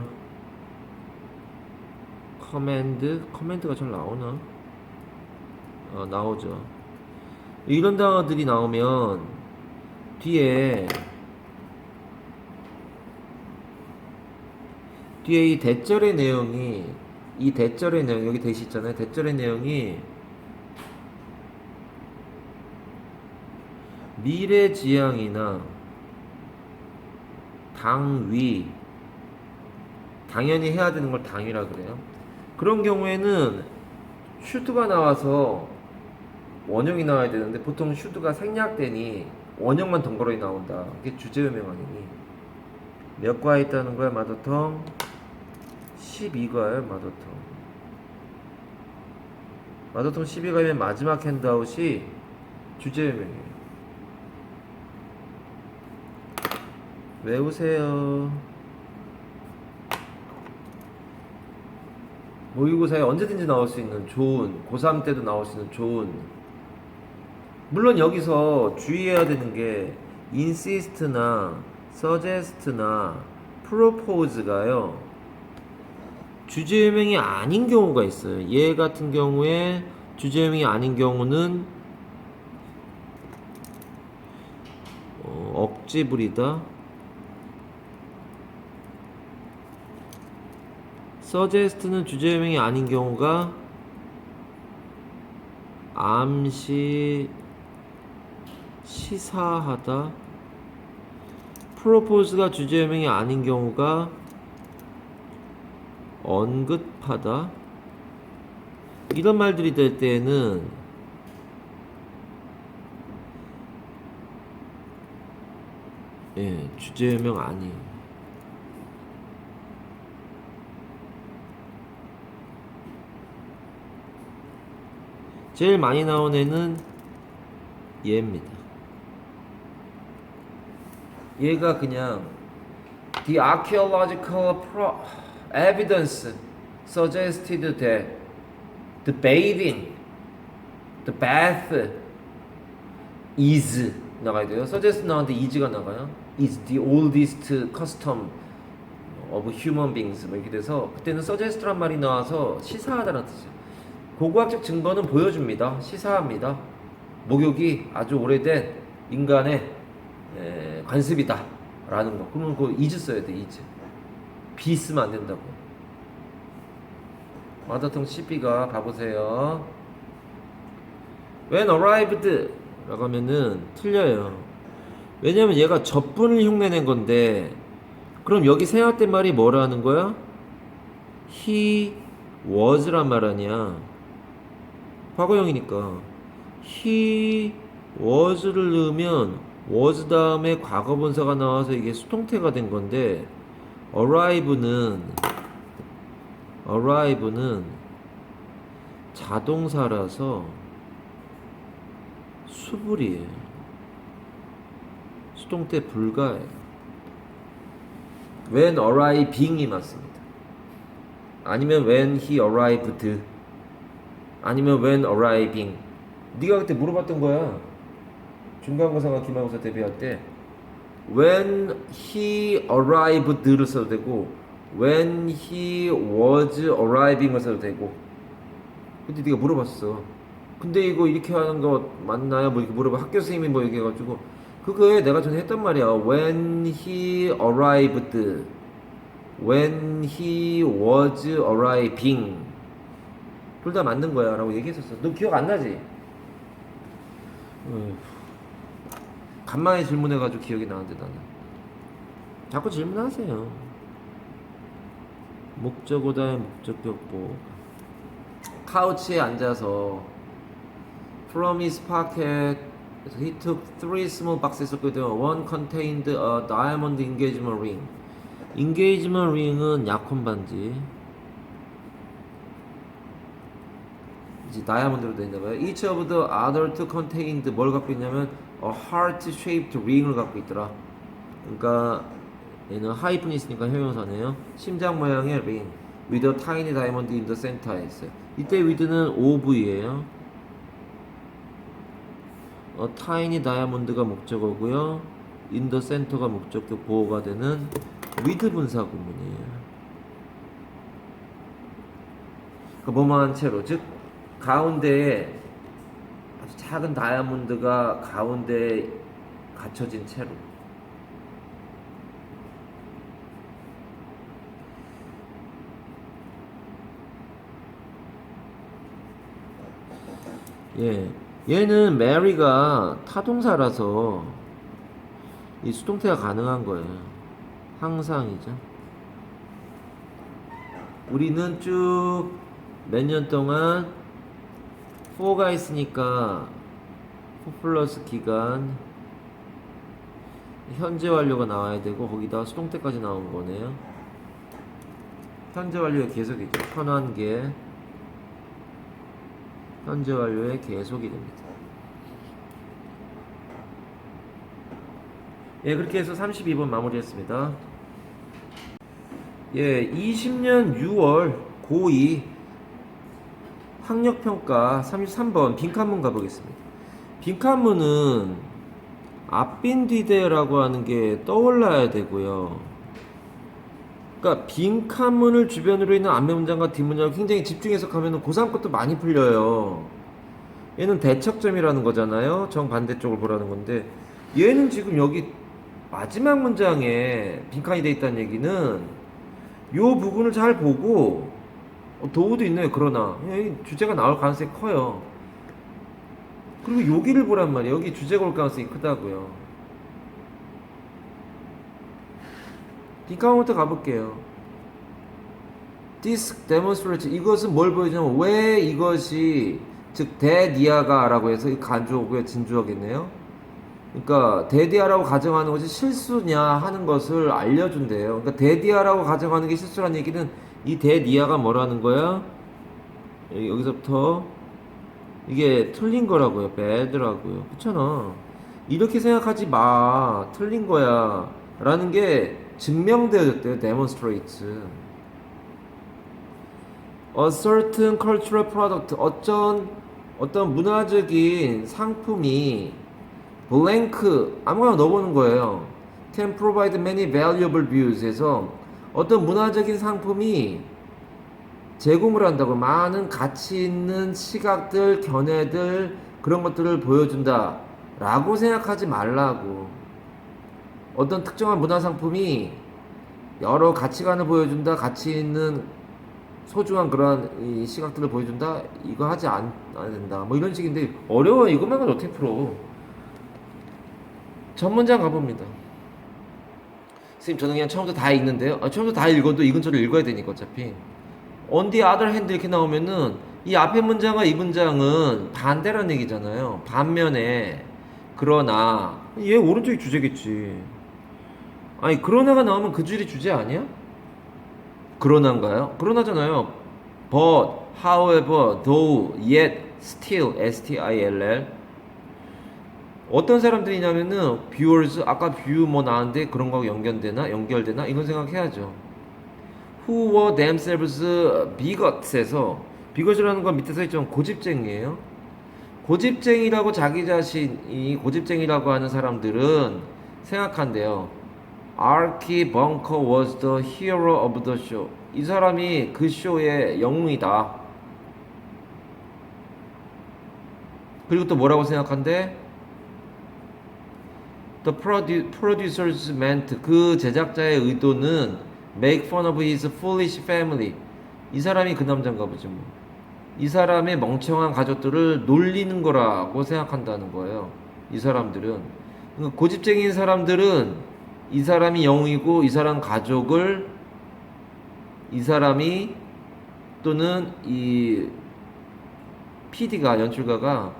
command가 잘 나오나? 나오죠. 이런 단어들이 나오면 뒤에 이 대절의 내용이 여기 대시 있잖아요. 대절의 내용이 미래지향이나 당위, 당연히 해야 되는 걸 당위라 그래요. 그런 경우에는 슈드가 나와서 원형이 나와야 되는데 보통 슈드가 생략되니 원형만 덩그러니 나온다. 그게 주제유명 아니니. 몇 과 있다는 거야, 마더텅? 12과예요, 마더텅. 마더텅 12과면 마지막 핸드아웃이 주제유명이에요. 외우세요. 모의고사에 언제든지 나올 수 있는 좋은, 고3 때도 나올 수 있는 좋은. 물론 여기서 주의해야 되는 게 insist나 suggest나 propose가요 주제유명이 아닌 경우가 있어요. 얘 같은 경우에 주제유명이 아닌 경우는 억지 부리다, suggest는 주제유명이 아닌 경우가 암시, 시사하다, propose가 주제유명이 아닌 경우가 언급하다. 이런 말들이 될 때에는 주제유명 아니에요. 제일 많이 나온 애는 얘입니다. 얘가 그냥 The archaeological evidence suggested that the bath is 나가야 돼요. suggest 나왔는데 is가 나가요. is the oldest custom of human beings 뭐 이렇게 돼서 그때는 suggest란 말이 나와서 시사하다는 뜻이에요. 고고학적 증거는 보여줍니다. 시사합니다. 목욕이 아주 오래된 인간의 관습이다 라는 거. 그러면 그거 is 써야 돼. is. be 쓰면 안 된다고. 마더텅 12가 봐보세요. When arrived 라고 하면은 틀려요. 왜냐면 얘가 적분을 흉내낸 건데 그럼 여기 생각된 말이 뭐라는 거야? He was란 말 아니야. 과거형이니까 He was를 넣으면 was 다음에 과거분사가 나와서 이게 수동태가 된 건데 arrive는 자동사라서 수불이에요. 수동태 불가해요. When arriving이 맞습니다. 아니면 when he arrived 아니면 when arriving. 네가 그때 물어봤던 거야. 중간고사가 기말고사 대비할 때 when he arrived를 써도 되고 when he was arriving을 써도 되고. 근데 네가 물어봤어. 근데 이거 이렇게 하는 거 맞나요? 뭐 이렇게 물어봐. 학교 선생님이 뭐 얘기해가지고 그거에 내가 전에 했단 말이야. When he arrived, when he was arriving. 둘 다 맞는 거야 라고 얘기했었어. 너 기억 안 나지? 간만에 질문해가지고 기억이 나는데 나는. 자꾸 질문하세요. 목적어다의 목적격보. 카우치에 앉아서 From his pocket 그래서 he took three small boxes with one contained a diamond engagement ring. engagement ring은 약혼 반지. 이제 다이아몬드로 되어 있나 봐요. each of the other two contained 뭘 갖고 있냐면 a heart shaped ring을 갖고 있더라. 그러니까 얘는 하이픈이 있으니까 형용사네요. 심장 모양의 ring with a tiny diamond in the center에 있어요. 이때 with는 of이에요. tiny diamond가 목적어고요. in the center가 목적격 보호가 되는 with 분사 구문이에요. 그러니까 뭐뭐한 채로, 즉 가운데에 아주 작은 다이아몬드가 가운데에 갇혀진 채로. 예, 얘는 메리가 타동사라서 이 수동태가 가능한 거예요. 항상이죠. 우리는 쭉 몇 년 동안 for가 있으니까 for 플러스 기간 현재 완료가 나와야 되고 거기다 수동태까지 나온 거네요. 현재 완료의 계속이죠. 현환계 현재 완료의 계속이 됩니다. 예, 그렇게 해서 32번 마무리했습니다. 예, 20년 6월 고2 학력평가 33번 빈칸문 가보겠습니다. 빈칸문은 앞빈 뒤대라고 하는 게 떠올라야 되고요. 그러니까 빈칸문을 주변으로 있는 앞면 문장과 뒷문장을 굉장히 집중 해석하면 고3 것도 많이 풀려요. 얘는 대척점이라는 거잖아요. 정반대쪽을 보라는 건데 얘는 지금 여기 마지막 문장에 빈칸이 돼 있다는 얘기는 요 부분을 잘 보고 도구도 있네요. 그러나 주제가 나올 가능성이 커요. 그리고 여기를 보란 말이에요. 여기 주제가 올 가능성이 크다고요. 빈칸부터 가볼게요. This demonstrates, 이것은 뭘 보여주냐면 왜 이것이, 즉 대니아가라고 해서 이 간주어고요. 진주어겠네요. 그러니까 대디아라고 가정하는 것이 실수냐 하는 것을 알려준대요. 그러니까 대디아라고 가정하는 게 실수라는 얘기는 이 대니아가 뭐라는 거야? 여기서부터 이게 틀린 거라고요. bad라고요. 그렇잖아. 이렇게 생각하지 마. 틀린 거야. 라는 게 증명되어졌대요. demonstrates. A certain cultural product. 어떤 문화적인 상품이 blank 아무거나 넣어보는 거예요. can provide many valuable views에서 어떤 문화적인 상품이 제공을 한다고 많은 가치 있는 시각들, 견해들 그런 것들을 보여준다 라고 생각하지 말라고. 어떤 특정한 문화 상품이 여러 가치관을 보여준다, 가치 있는 소중한 그런 이 시각들을 보여준다, 이거 하지 않아야 된다 뭐 이런 식인데 어려워요. 이것만 어떻게 풀어. 전 문장 가봅니다. 선생님 저는 그냥 처음부터 다 읽는데요. 처음부터 다 읽어도 이 근처를 읽어야 되니까 어차피. On the other hand 이렇게 나오면은 이 앞에 문장과 이 문장은 반대라는 얘기잖아요. 반면에 그러나 얘 오른쪽이 주제겠지. 아니 그러나가 나오면 그 줄이 주제 아니야? 그러나인가요? 그러나잖아요. But, however, though, yet, still, S-T-I-L-L. 어떤 사람들이냐면은 viewers, 아까 view 뭐 나왔는데 그런 거하고 연결되나 이런 생각해야죠. Who were themselves bigots에서 bigot이라는 건 밑에 써있지만 고집쟁이에요. 고집쟁이라고 자기 자신이 고집쟁이라고 하는 사람들은 생각한대요. Archie Bunker was the hero of the show. 이 사람이 그 쇼의 영웅이다. 그리고 또 뭐라고 생각한대? The producers meant, 그 제작자의 의도는 make fun of his foolish family. 이 사람이 그 남자인가 보지 뭐. 이 사람의 멍청한 가족들을 놀리는 거라고 생각한다는 거예요. 이 사람들은. 그러니까 고집쟁이인 사람들은 이 사람이 영웅이고 이 사람 가족을 이 사람이 또는 이 PD가 연출가가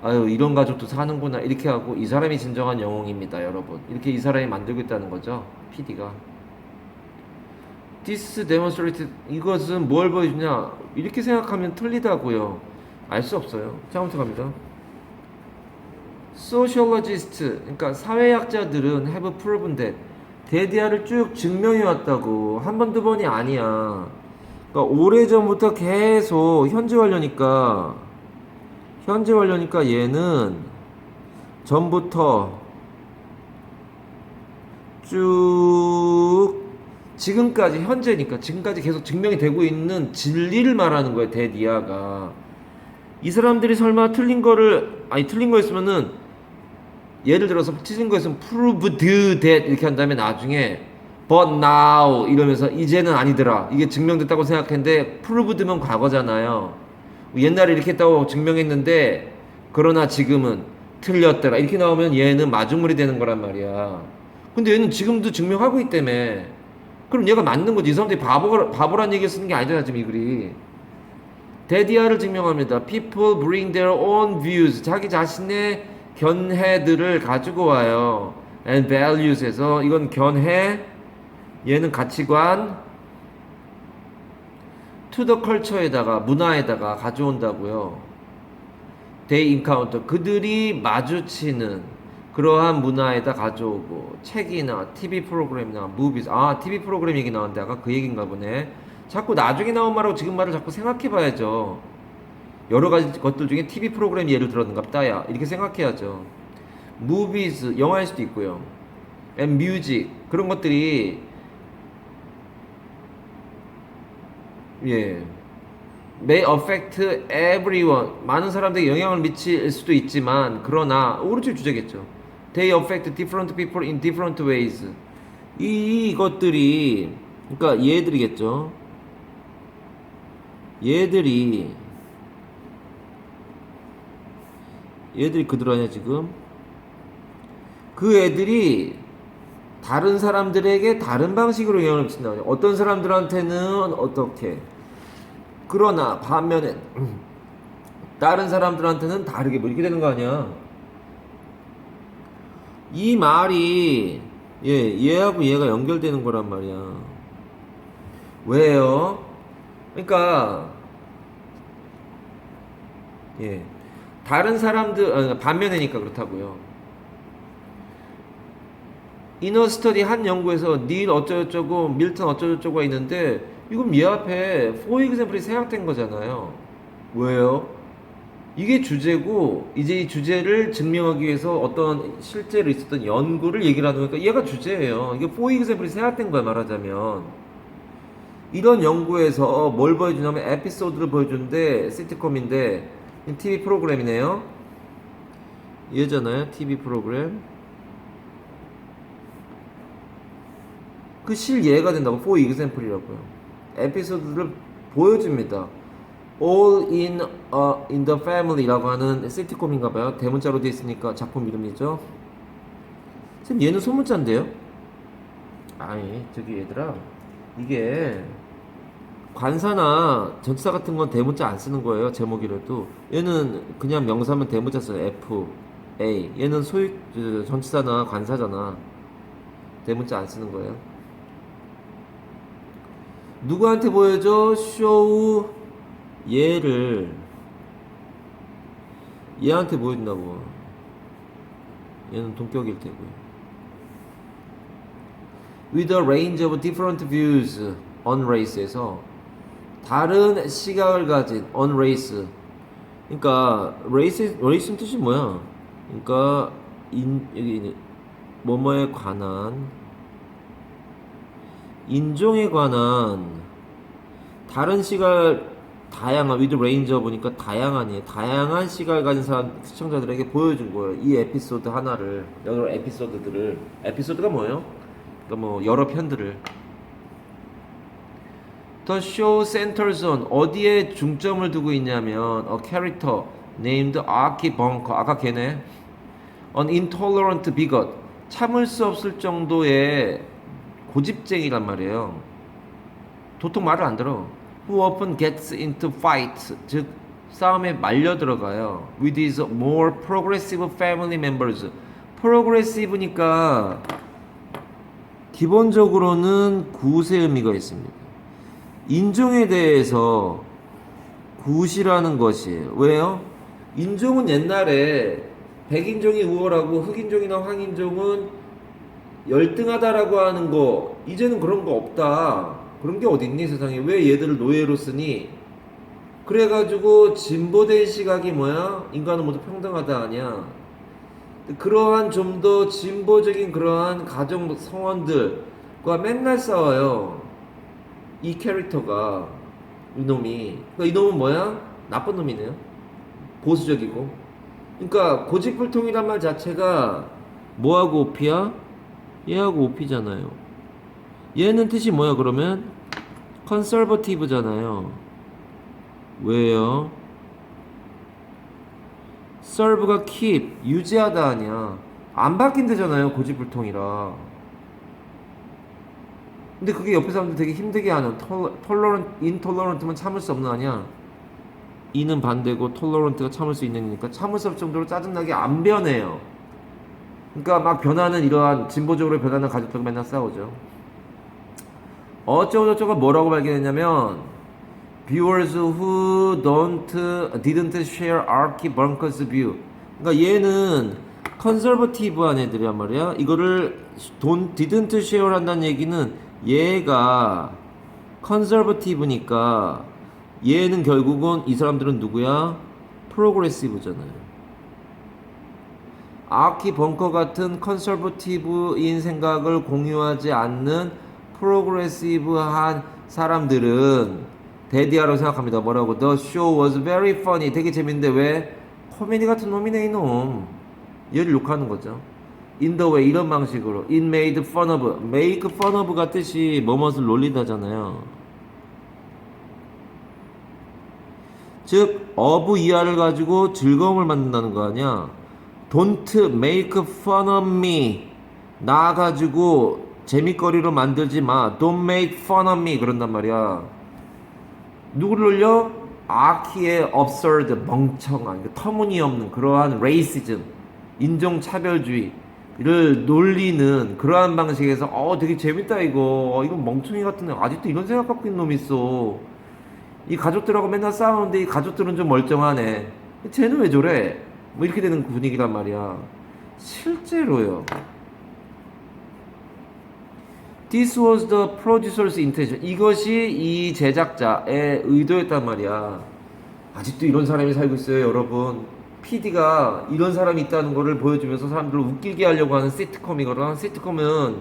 아유 이런 가족도 사는구나 이렇게 하고 이 사람이 진정한 영웅입니다 여러분 이렇게 이 사람이 만들고 있다는 거죠 PD가. This demonstrated 이것은 뭘 보여주냐 이렇게 생각하면 틀리다고요. 알 수 없어요. 다음부터 갑니다. Sociologist 그러니까 사회학자들은 have proven that 데디아를 쭉 증명해 왔다고. 한 번 두 번이 아니야. 그러니까 오래전부터 계속 현재 완료니까 얘는 전부터 쭉 지금까지 현재니까 지금까지 계속 증명이 되고 있는 진리를 말하는 거예요. 데디아가. 이 사람들이 설마 틀린 거였으면은 예를 들어서 틀린 거였으면 proved that 이렇게 한 다음에 나중에 but now 이러면서 이제는 아니더라 이게 증명됐다고 생각했는데 proved면 과거잖아요. 옛날에 이렇게 했다고 증명했는데 그러나 지금은 틀렸더라 이렇게 나오면 얘는 마중물이 되는 거란 말이야. 근데 얘는 지금도 증명하고 있다며. 그럼 얘가 맞는 거지. 이 사람들이 바보란 얘기 쓰는 게 아니잖아 지금 이 글이. 데디아를 증명합니다. People bring their own views. 자기 자신의 견해들을 가지고 와요. And values에서 이건 견해, 얘는 가치관. To the culture에다가 문화에다가 가져온다고요. They encounter 그들이 마주치는 그러한 문화에다 가져오고 책이나 TV 프로그램이나 movies TV 프로그램 얘기 나왔는데 아까 그 얘기인가 보네. 자꾸 나중에 나온 말하고 지금 말을 자꾸 생각해 봐야죠. 여러 가지 것들 중에 TV 프로그램 예를 들었는갑다야 이렇게 생각해야죠. movies 영화일 수도 있고요. and music 그런 것들이 may affect everyone 많은 사람들에게 영향을 미칠 수도 있지만 그러나 오른쪽 주제겠죠. They affect different people in different ways. 이것들이 그러니까 얘들이겠죠. 얘들이 그들 아니야 지금. 그 애들이 다른 사람들에게 다른 방식으로 영향을 미친다. 어떤 사람들한테는 어떻게 그러나 반면에 다른 사람들한테는 다르게 뭐 이렇게 되는 거 아니야. 이 말이 얘하고 얘가 연결되는 거란 말이야. 왜요? 그러니까 다른 사람들 반면에니까 그렇다고요. 이너 스터디 한 연구에서 닐 어쩌고저쩌고 밀턴 어쩌고저쩌고가 있는데 이건 얘 앞에 for example이 생략된 거잖아요. 왜요? 이게 주제고 이제 이 주제를 증명하기 위해서 어떤 실제로 있었던 연구를 얘기를 하는 거니까 얘가 주제예요. 이게 for example이 생략된 거야 말하자면. 이런 연구에서 뭘 보여주냐면 에피소드를 보여주는데 시트콤인데 TV 프로그램이네요. 얘잖아요. TV 프로그램. 그 실예가 된다고 for example이라고요. 에피소드를 보여줍니다. All in the Family라고 하는 시트콤인가봐요. 대문자로 되어 있으니까 작품 이름이죠. 지금 얘는 소문자인데요? 아니 저기 얘들아 이게 관사나 전치사 같은 건 대문자 안 쓰는 거예요. 제목이라도. 얘는 그냥 명사면 대문자 써요. F, A. 얘는 소유 전치사나 관사잖아. 대문자 안 쓰는 거예요. 누구한테 보여줘? 쇼우 얘한테 보여준다고. 얘는 동격일 테고요. With a range of different views on race에서 다른 시각을 가진 on race. 그러니까 race는 뜻이 뭐야? 그러니까 여기 뭐뭐에 관한 인종에 관한 다른 시각 다양한 with range 보니까 다양한 시각을 가진 사람 시청자들에게 보여준 거예요. 이 에피소드 하나를 여러 에피소드들을 에피소드가 뭐예요? 그러니까 뭐 여러 편들을 The show centers on 어디에 중점을 두고 있냐면 a character named Archie Bunker 아까 걔네 an intolerant bigot 참을 수 없을 정도의 고집쟁이란 말이에요. 도통 말을 안 들어. Who often gets into fights 즉 싸움에 말려 들어가요. With his more progressive family members. progressive니까 기본적으로는 굿의 의미가 있습니다. 인종에 대해서 굿이라는 것이에요. 왜요? 인종은 옛날에 백인종이 우월하고 흑인종이나 황인종은 열등하다라고 하는 거 이제는 그런 거 없다. 그런 게 어딨니 세상에. 왜 얘들을 노예로 쓰니? 그래가지고 진보된 시각이 뭐야? 인간은 모두 평등하다 아니야. 그러한 좀 더 진보적인 그러한 가정 성원들과 맨날 싸워요. 이 캐릭터가 이놈이. 그러니까 이놈은 뭐야? 나쁜 놈이네요. 보수적이고. 그러니까 고집불통이란 말 자체가 뭐하고 오피야? 얘하고 오피잖아요. 얘는 뜻이 뭐야 그러면? 컨서버티브잖아요. 왜요? serve가 keep, 유지하다 아니야. 안 바뀐대잖아요, 고집불통이라. 근데 그게 옆에 사람들 되게 힘들게 하는 intolerant만 참을 수 없는 아니야. 이는 반대고 tolerant가 참을 수 있는 이니까 참을 수 없을 정도로 짜증나게 안 변해요. 그러니까 막 변하는 이러한 진보적으로 변하는 가족들과 맨날 싸우죠. 어쩌고저쩌고 뭐라고 발견했냐면 viewers who didn't share Archie Bunker's view. 그러니까 얘는 컨서버티브한 애들이란 말이야. 이거를 didn't share 한다는 얘기는 얘가 컨서버티브니까 얘는 결국은 이 사람들은 누구야? 프로그레시브잖아요. 아키 벙커 같은 컨서버티브인 생각을 공유하지 않는 프로그레시브한 사람들은 데디아라고 생각합니다. 뭐라고? The show was very funny. 되게 재밌는데 왜? 코미디 같은 놈이네 이놈. 얘를 욕하는 거죠. In the way 이런 방식으로 It made fun of. make fun of가 뜻이 뭐뭇을 놀리다잖아요. 즉 of 이하를 가지고 즐거움을 만든다는 거 아니야. Don't make fun of me. 나 가지고 재밌거리로 만들지 마. Don't make fun of me. 그런단 말이야. 누구를 놀려? 아키의 absurd, 멍청한, 터무니없는 그러한 레이시즘, 인종차별주의를 놀리는 그러한 방식에서 되게 재밌다 이거. 이건 멍청이 같은 애. 아직도 이런 생각 갖고 있는 놈이 있어. 이 가족들하고 맨날 싸우는데 이 가족들은 좀 멀쩡하네. 쟤는 왜 저래? 뭐 이렇게 되는 분위기란 말이야. 실제로요. This was the producer's intention. 이것이 이 제작자의 의도였단 말이야. 아직도 이런 사람이 살고 있어요, 여러분. PD가 이런 사람이 있다는 거를 보여주면서 사람들을 웃기게 하려고 하는 시트콤이거든. 시트콤은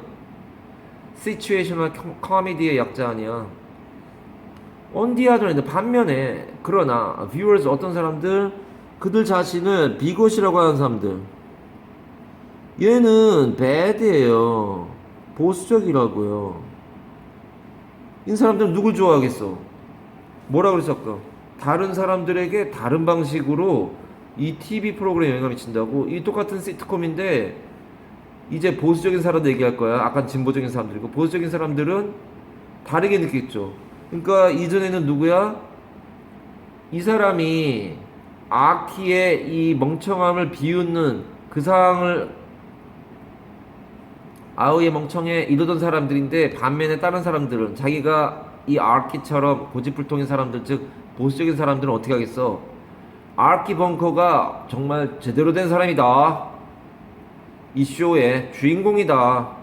시츄에이셔널 코미디의 약자 아니야. On the other hand, 반면에 그러나 viewers 어떤 사람들 그들 자신을 비것이라고 하는 사람들 얘는 bad예요. 보수적이라고요. 이 사람들은 누굴 좋아하겠어? 뭐라 그랬었까? 다른 사람들에게 다른 방식으로 이 TV 프로그램에 영향을 미친다고. 이 똑같은 시트콤인데 이제 보수적인 사람들 얘기할 거야. 아까 진보적인 사람들이고 보수적인 사람들은 다르게 느끼겠죠. 그러니까 이전에는 누구야? 이 사람이 아키의 이 멍청함을 비웃는 그 상황을 아우의 멍청에 이러던 사람들인데 반면에 다른 사람들은 자기가 이 아키처럼 고집불통인 사람들 즉 보수적인 사람들은 어떻게 하겠어? 아키 벙커가 정말 제대로 된 사람이다. 이 쇼의 주인공이다.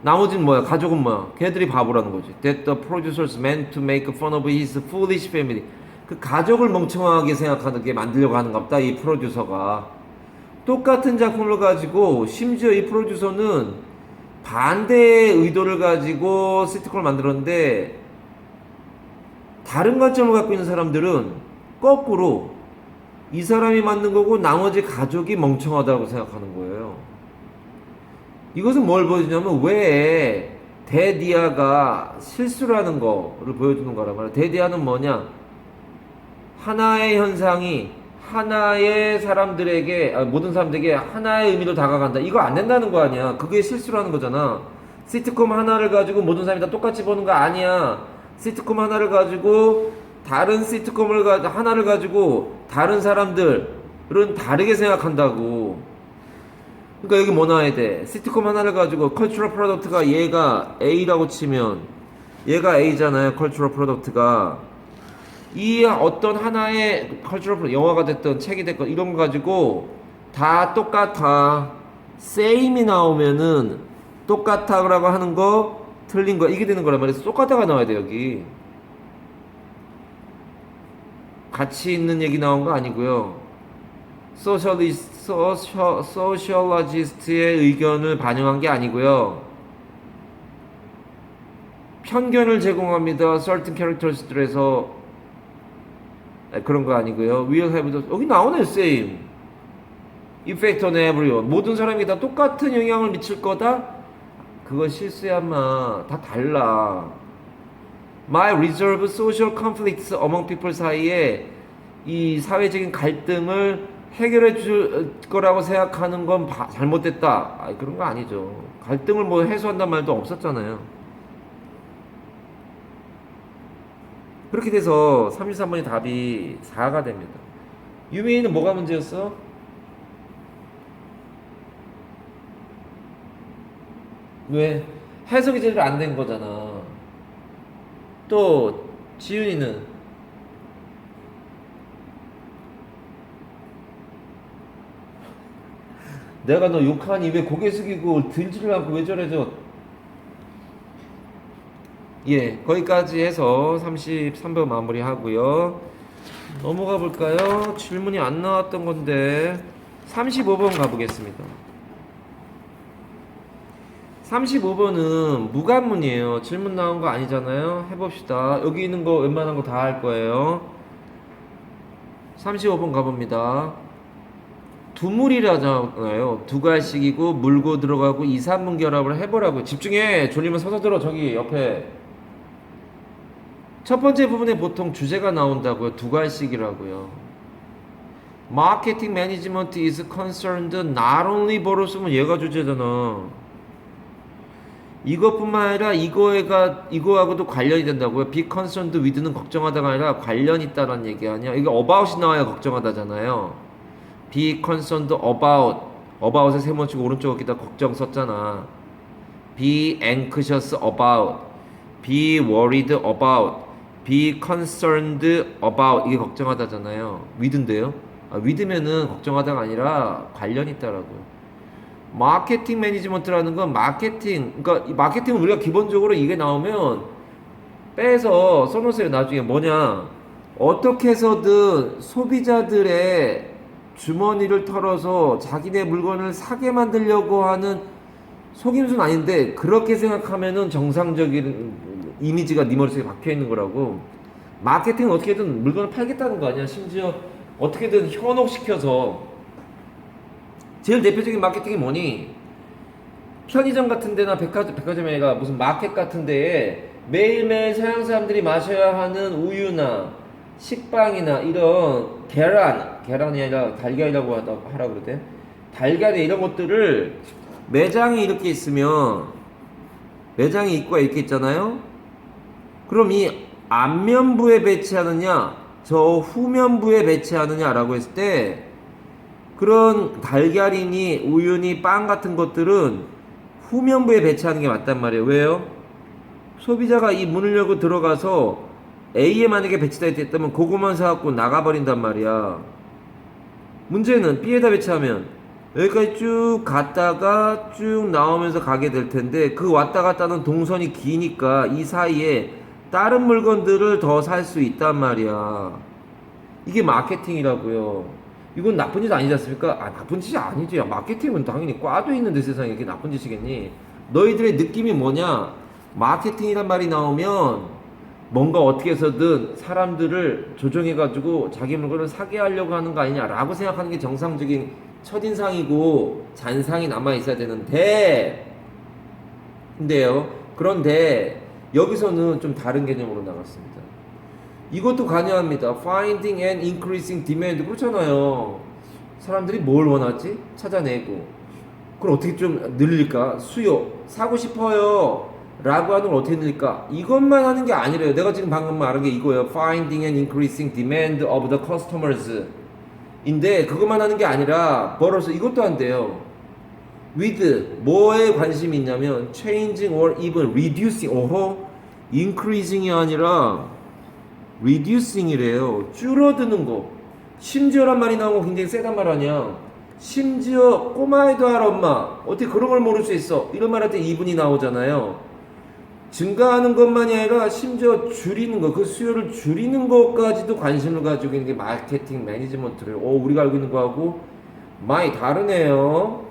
나머지는 뭐야? 가족은 뭐야? 걔들이 바보라는 거지. That the producers meant to make fun of his foolish family. 그 가족을 멍청하게 생각하는 게 만들려고 하는 겁다. 이 프로듀서가. 똑같은 작품을 가지고 심지어 이 프로듀서는 반대의 의도를 가지고 시트콤을 만들었는데 다른 관점을 갖고 있는 사람들은 거꾸로 이 사람이 만든 거고 나머지 가족이 멍청하다고 생각하는 거예요. 이것은 뭘 보여주냐면 왜 데디아가 실수를 하는 거를 보여주는 거란 말이야. 데디아는 뭐냐? 하나의 현상이 하나의 사람들에게 모든 사람들에게 하나의 의미로 다가간다. 이거 안 된다는 거 아니야. 그게 실수라는 거잖아. 시트콤 하나를 가지고 모든 사람이 다 똑같이 보는 거 아니야. 시트콤 하나를 가지고 다른 시트콤을 하나를 가지고 다른 사람들은 다르게 생각한다고. 그러니까 여기 뭐 나와야 돼? 시트콤 하나를 가지고 컬처럴 프로덕트가 얘가 A라고 치면 얘가 A잖아요. 컬처럴 프로덕트가 이 어떤 하나의 컬처럴 프로덕트, 영화가 됐든 책이 됐건 이런 거 가지고 다 똑같아. same이 나오면은 똑같아라고 하는 거 틀린 거 이게 되는 거란 말이야. 똑같아가 나와야 돼 여기. 같이 있는 얘기 나온 거 아니고요. 소셜러지스트의 의견을 반영한 게 아니고요. 편견을 제공합니다. certain characters들에서 그런 거 아니고요. Will have the 여기 나오네 same effect on everyone. 모든 사람이 다 똑같은 영향을 미칠 거다. 그건 실수야 인마. 다 달라. My resolve social conflicts among people 사이에 이 사회적인 갈등을 해결해 줄 거라고 생각하는 건 잘못됐다. 아니, 그런 거 아니죠. 갈등을 뭐 해소한단 말도 없었잖아요. 그렇게 돼서 33번이 답이 4가 됩니다. 유미는 뭐가 문제였어? 왜? 해석이 제대로 안 된 거잖아. 또 지윤이는 내가 너 욕하니 왜 고개 숙이고 들지를 않고 왜 저래져? 예, 거기까지 해서 33번 마무리하고요. 넘어가 볼까요? 질문이 안 나왔던 건데 35번 가보겠습니다. 35번은 무관문이에요. 질문 나온 거 아니잖아요. 해봅시다. 여기 있는 거 웬만한 거 다 할 거예요. 35번 가봅니다. 두물이라잖아요. 두 갈씩이고 물고 들어가고 2, 3분 결합을 해보라고. 집중해. 졸리면 서서 들어. 저기 옆에. 첫 번째 부분에 보통 주제가 나온다고요. 두 갈씩이라고요. Marketing management is concerned not only 뭐로 쓰면 얘가 주제잖아. 이것뿐만 아니라 이거하고도 관련이 된다고요. Be concerned with는 걱정하다가 아니라 관련이 있다라는 얘기 아니야. 이게 about이 나와야 걱정하다잖아요. Be concerned about에 세 번 치고 오른쪽 어깨다 걱정 썼잖아. Be anxious about, be worried about, be concerned about 이게 걱정하다잖아요. with인데요. with면은 걱정하다가 아니라 관련이 있다라고요. 마케팅 매니지먼트라는 건 그러니까 이 마케팅은 우리가 기본적으로 이게 나오면 빼서 써놓으세요. 나중에 뭐냐, 어떻게 해서든 소비자들의 주머니를 털어서 자기네 물건을 사게 만들려고 하는 속임수는 아닌데 그렇게 생각하면은 정상적인 이미지가 네 머릿속에 박혀있는 거라고. 마케팅은 어떻게든 물건을 팔겠다는 거 아니야. 심지어 어떻게든 현혹시켜서. 제일 대표적인 마케팅이 뭐니? 편의점 같은 데나 백화점이 아니라 무슨 마켓 같은 데에 매일매일 서양 사람들이 마셔야 하는 우유나 식빵이나 이런 계란이 아니라 달걀이라고 하라 그러대. 달걀이 이런 것들을 매장이 이렇게 있으면 매장이 입구가 이렇게 있잖아요. 그럼 이 앞면부에 배치하느냐 저 후면부에 배치하느냐라고 했을 때 그런 달걀이니 우유니 빵 같은 것들은 후면부에 배치하는 게 맞단 말이에요. 왜요? 소비자가 이 문을 열고 들어가서 A에 만약에 배치되어 있다면 그거만 사갖고 나가버린단 말이야. 문제는 B에다 배치하면 여기까지 쭉 갔다가 쭉 나오면서 가게 될 텐데 그 왔다 갔다 하는 동선이 기니까 이 사이에 다른 물건들을 더 살 수 있단 말이야. 이게 마케팅이라고요. 이건 나쁜 짓 아니지 않습니까? 나쁜 짓이 아니지. 마케팅은 당연히 꽈도 있는데 세상에 그게 나쁜 짓이겠니? 너희들의 느낌이 뭐냐? 마케팅이란 말이 나오면 뭔가 어떻게 해서든 사람들을 조정해가지고 자기 물건을 사게 하려고 하는 거 아니냐라고 생각하는 게 정상적인 첫인상이고 잔상이 남아있어야 되는데 그런데 여기서는 좀 다른 개념으로 나갔습니다. 이것도 관여합니다. Finding and increasing demand. 그렇잖아요. 사람들이 뭘 원하지? 찾아내고. 그걸 어떻게 좀 늘릴까? 수요. 사고 싶어요. 라고 하는 걸 어떻게 늘릴까? 이것만 하는 게 아니래요. 내가 지금 방금 말한 게 이거예요. Finding and increasing demand of the customers. 인데 그것만 하는 게 아니라 벌어서 이것도 한대요. With 뭐에 관심이 있냐면 changing or even reducing. 오호, increasing이 아니라 reducing이래요. 줄어드는 거. 심지어란 말이 나온 거 굉장히 세단 말 아니야. 심지어 꼬마애도 알아 엄마. 어떻게 그런 걸 모를 수 있어? 이런 말 할 때 이분이 나오잖아요. 증가하는 것만이 아니라 심지어 줄이는 거, 그 수요를 줄이는 것까지도 관심을 가지고 있는 게 마케팅 매니지먼트를. 우리가 알고 있는 거하고 많이 다르네요.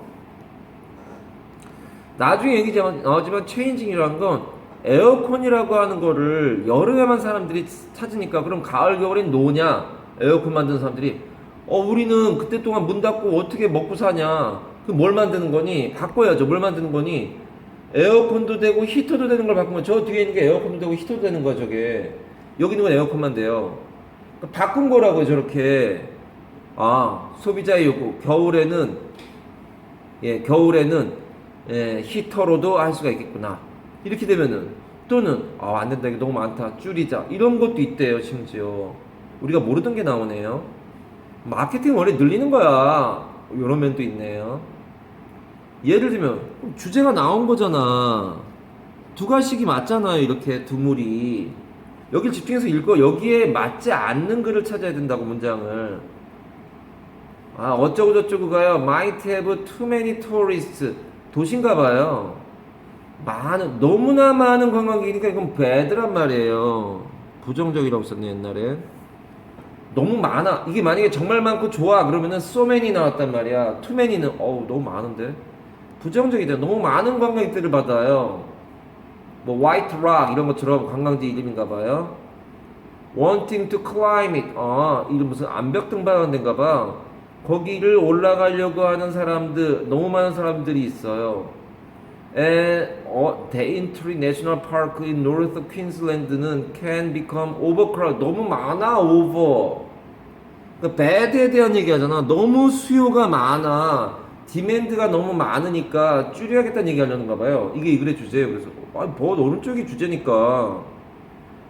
나중에 얘기 나오지만 체인징이라는 건 에어컨이라고 하는 거를 여름에만 사람들이 찾으니까 그럼 가을 겨울엔 노냐? 에어컨 만드는 사람들이 우리는 그때 동안 문 닫고 어떻게 먹고 사냐? 그 뭘 만드는 거니? 바꿔야죠. 뭘 만드는 거니? 에어컨도 되고 히터도 되는 걸 바꾸면 저 뒤에 있는 게 에어컨도 되고 히터도 되는 거야. 저게 여기 있는 건 에어컨만 돼요. 그러니까 바꾼 거라고요. 저렇게. 소비자의 요구. 겨울에는 히터로도 할 수가 있겠구나. 이렇게 되면은 또는 안 된다, 이게 너무 많다, 줄이자, 이런 것도 있대요. 심지어 우리가 모르던 게 나오네요. 마케팅 원래 늘리는 거야. 이런 면도 있네요. 예를 들면 주제가 나온 거잖아. 두 가식이 맞잖아요. 이렇게 두 물이. 여길 집중해서 읽어. 여기에 맞지 않는 글을 찾아야 된다고. 문장을. 어쩌고 저쩌고 가요. Might have too many tourists. 도시인가 봐요. 너무나 많은 관광객이니까 이건 bad란 말이에요. 부정적이라고 썼네 옛날에. 너무 많아. 이게 만약에 정말 많고 좋아 그러면은 so many 나왔단 말이야. too many는 너무 많은데. 부정적이죠. 너무 많은 관광객들을 받아요. 뭐 White Rock 이런 것처럼 관광지 이름인가 봐요. Wanting to climb it. 이름 무슨 암벽 등반하는 데인가 봐. 거기를 올라가려고 하는 사람들, 너무 많은 사람들이 있어요. Daintree National Park in North Queensland는 can become overcrowded. 너무 많아. over. 그러니까 bad에 대한 얘기 하잖아. 너무 수요가 많아. 디맨드가 너무 많으니까 줄여야겠다는 얘기 하려는가 봐요. 이게 이 글의 주제예요. 그래서 오른쪽이 주제니까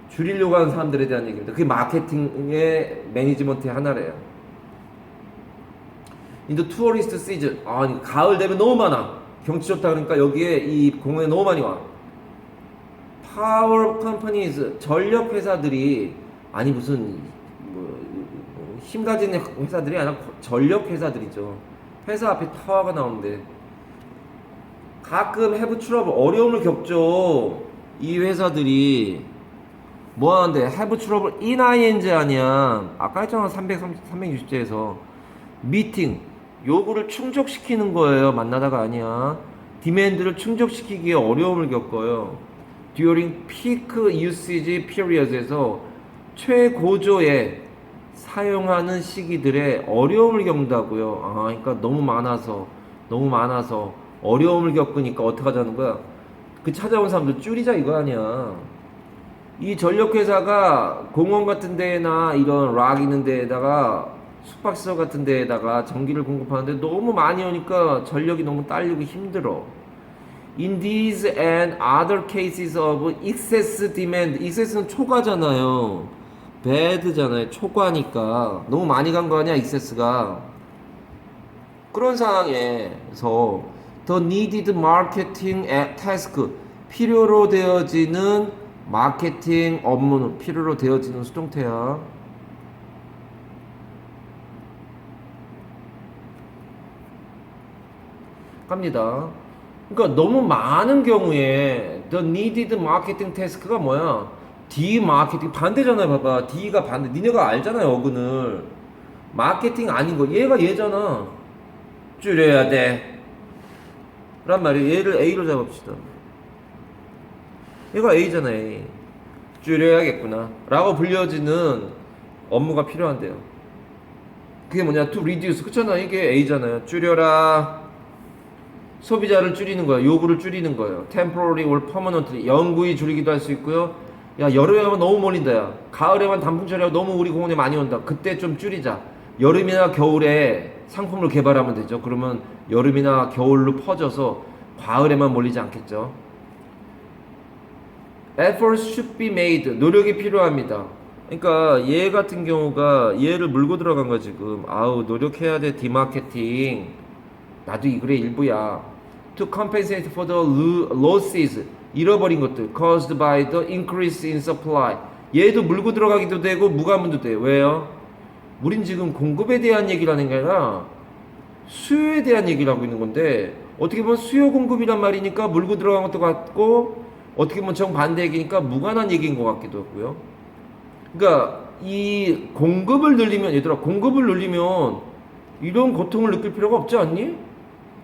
줄이려고 하는 사람들에 대한 얘기입니다. 그게 마케팅의 매니지먼트의 하나래요. In the tourist season. 가을 되면 너무 많아. 경치 좋다 그러니까 여기에 이 공원에 너무 많이 와. Power companies. 전력 회사들이 무슨 힘 가진 회사들이 아니라 전력 회사들이죠. 회사 앞에 타워가 나오는데 가끔 have trouble. 어려움을 겪죠. 이 회사들이 뭐 하는데 have trouble in ing 아니야. 아까 했잖아. 360제에서 미팅 요구를 충족시키는 거예요. 만나다가 아니야. 디맨드를 충족시키기에 어려움을 겪어요. During peak usage periods에서 최고조에 사용하는 시기들에 어려움을 겪는다고요. 그러니까 너무 많아서 어려움을 겪으니까 어떻게 하자는 거야? 그 찾아온 사람들 줄이자 이거 아니야. 이 전력회사가 공원 같은 데나 이런 락 있는 데에다가 숙박시설 같은 데에다가 전기를 공급하는데 너무 많이 오니까 전력이 너무 딸리고 힘들어. In these and other cases of excess demand. excess는 초과잖아요. bad잖아요. 초과니까 너무 많이 간 거 아니야 excess가. 그런 상황에서 the needed marketing task. 필요로 되어지는 마케팅 업무는 필요로 되어지는 수동태야. 갑니다. 그러니까 너무 많은 경우에 the needed marketing task가 뭐야? D 마케팅 반대잖아요. 봐봐. D가 반대. 니네가 알잖아요. 어근을. 마케팅 아닌 거. 얘잖아. 줄여야 돼. 란 말이에요. 얘를 A로 잡읍시다. 얘가 A잖아. A. 줄여야겠구나. 라고 불려지는 업무가 필요한데요. 그게 뭐냐? to reduce. 그렇잖아. 이게 A잖아요. 줄여라. 소비자를 줄이는 거야. 요구를 줄이는 거예요. temporary or permanently. 영구히 줄이기도 할 수 있고요. 야, 여름에 하면 너무 몰린다. 야, 가을에만 단풍 처리하고 너무 우리 공원에 많이 온다. 그때 좀 줄이자. 여름이나 겨울에 상품을 개발하면 되죠. 그러면 여름이나 겨울로 퍼져서 가을에만 몰리지 않겠죠. efforts should be made. 노력이 필요합니다. 그러니까 얘 같은 경우가 얘를 물고 들어간 거 지금. 아우 노력해야 돼 디마케팅. 나도 이 글의 일부야. To compensate for the losses. 잃어버린 것들 caused by the increase in supply. 얘도 물고 들어가기도 되고 무가문도 돼. 왜요? 우린 지금 공급에 대한 얘기를 하는 게 아니라 수요에 대한 얘기를 하고 있는 건데 어떻게 보면 수요 공급이란 말이니까 물고 들어간 것도 같고 어떻게 보면 정반대 얘기니까 무관한 얘기인 것 같기도 하고요. 그러니까 이 공급을 늘리면 얘들아 공급을 늘리면 이런 고통을 느낄 필요가 없지 않니?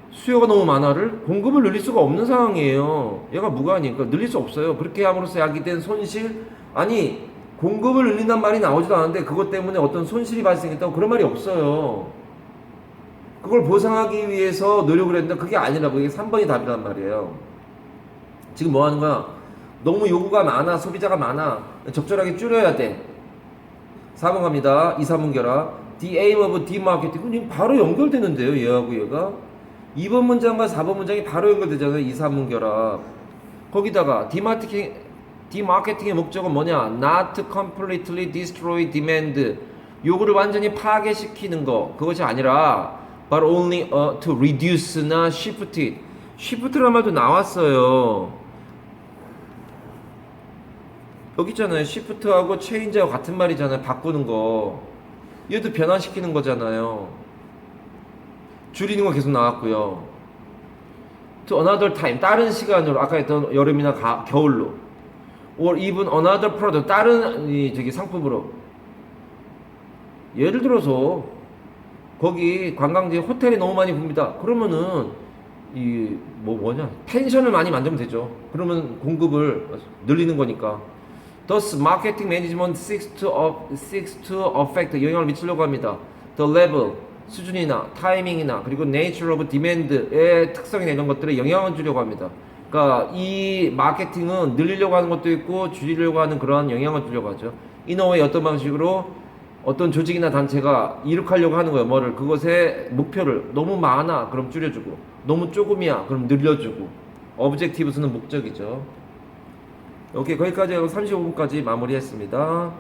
수요가 너무 많아를 공급을 늘릴 수가 없는 상황이에요. 얘가 무관이니까 늘릴 수 없어요. 그렇게 함으로써 야기된 손실 아니 공급을 늘린단 말이 나오지도 않는데 그것 때문에 어떤 손실이 발생했다고 그런 말이 없어요. 그걸 보상하기 위해서 노력을 했는데 그게 아니라고. 이게 3번이 답이란 말이에요. 지금 뭐 하는 거야? 너무 요구가 많아, 소비자가 많아. 적절하게 줄여야 돼. 4번 갑니다. 2, 3번 결합. The aim of demarketing. 바로 연결되는데요, 얘하고 얘가. 2번 문장과 4번 문장이 바로 연결되잖아요. 2, 3번 결합. 거기다가 디마케팅의 목적은 뭐냐? Not to completely destroy demand. 요구를 완전히 파괴시키는 거. 그것이 아니라 but only to reduce나 shift it. shift라는 말도 나왔어요. 여기 있잖아요. shift하고 change하고 같은 말이잖아요. 바꾸는 거. 얘도 변화시키는 거잖아요. 줄이는 거 계속 나왔고요. to another time. 다른 시간으로. 아까 했던 여름이나 겨울로. or even another product. 다른 저기 상품으로. 예를 들어서 거기 관광지 호텔이 너무 많이 봅니다. 그러면은 뭐냐 펜션을 많이 만들면 되죠. 그러면 공급을 늘리는 거니까. Thus, marketing management seeks to affect 영향을 미치려고 합니다. The level 수준이나 타이밍이나 그리고 nature of demand의 특성이나 이런 것들에 영향을 주려고 합니다. 그러니까 이 마케팅은 늘리려고 하는 것도 있고 줄이려고 하는 그러한 영향을 주려고 하죠. In a way 어떤 방식으로 어떤 조직이나 단체가 이룩하려고 하는 거예요. 뭐를 그것의 목표를 너무 많아 그럼 줄여주고 너무 조금이야 그럼 늘려주고 objective는 목적이죠. 오케이 거기까지 하고 35분까지 마무리했습니다.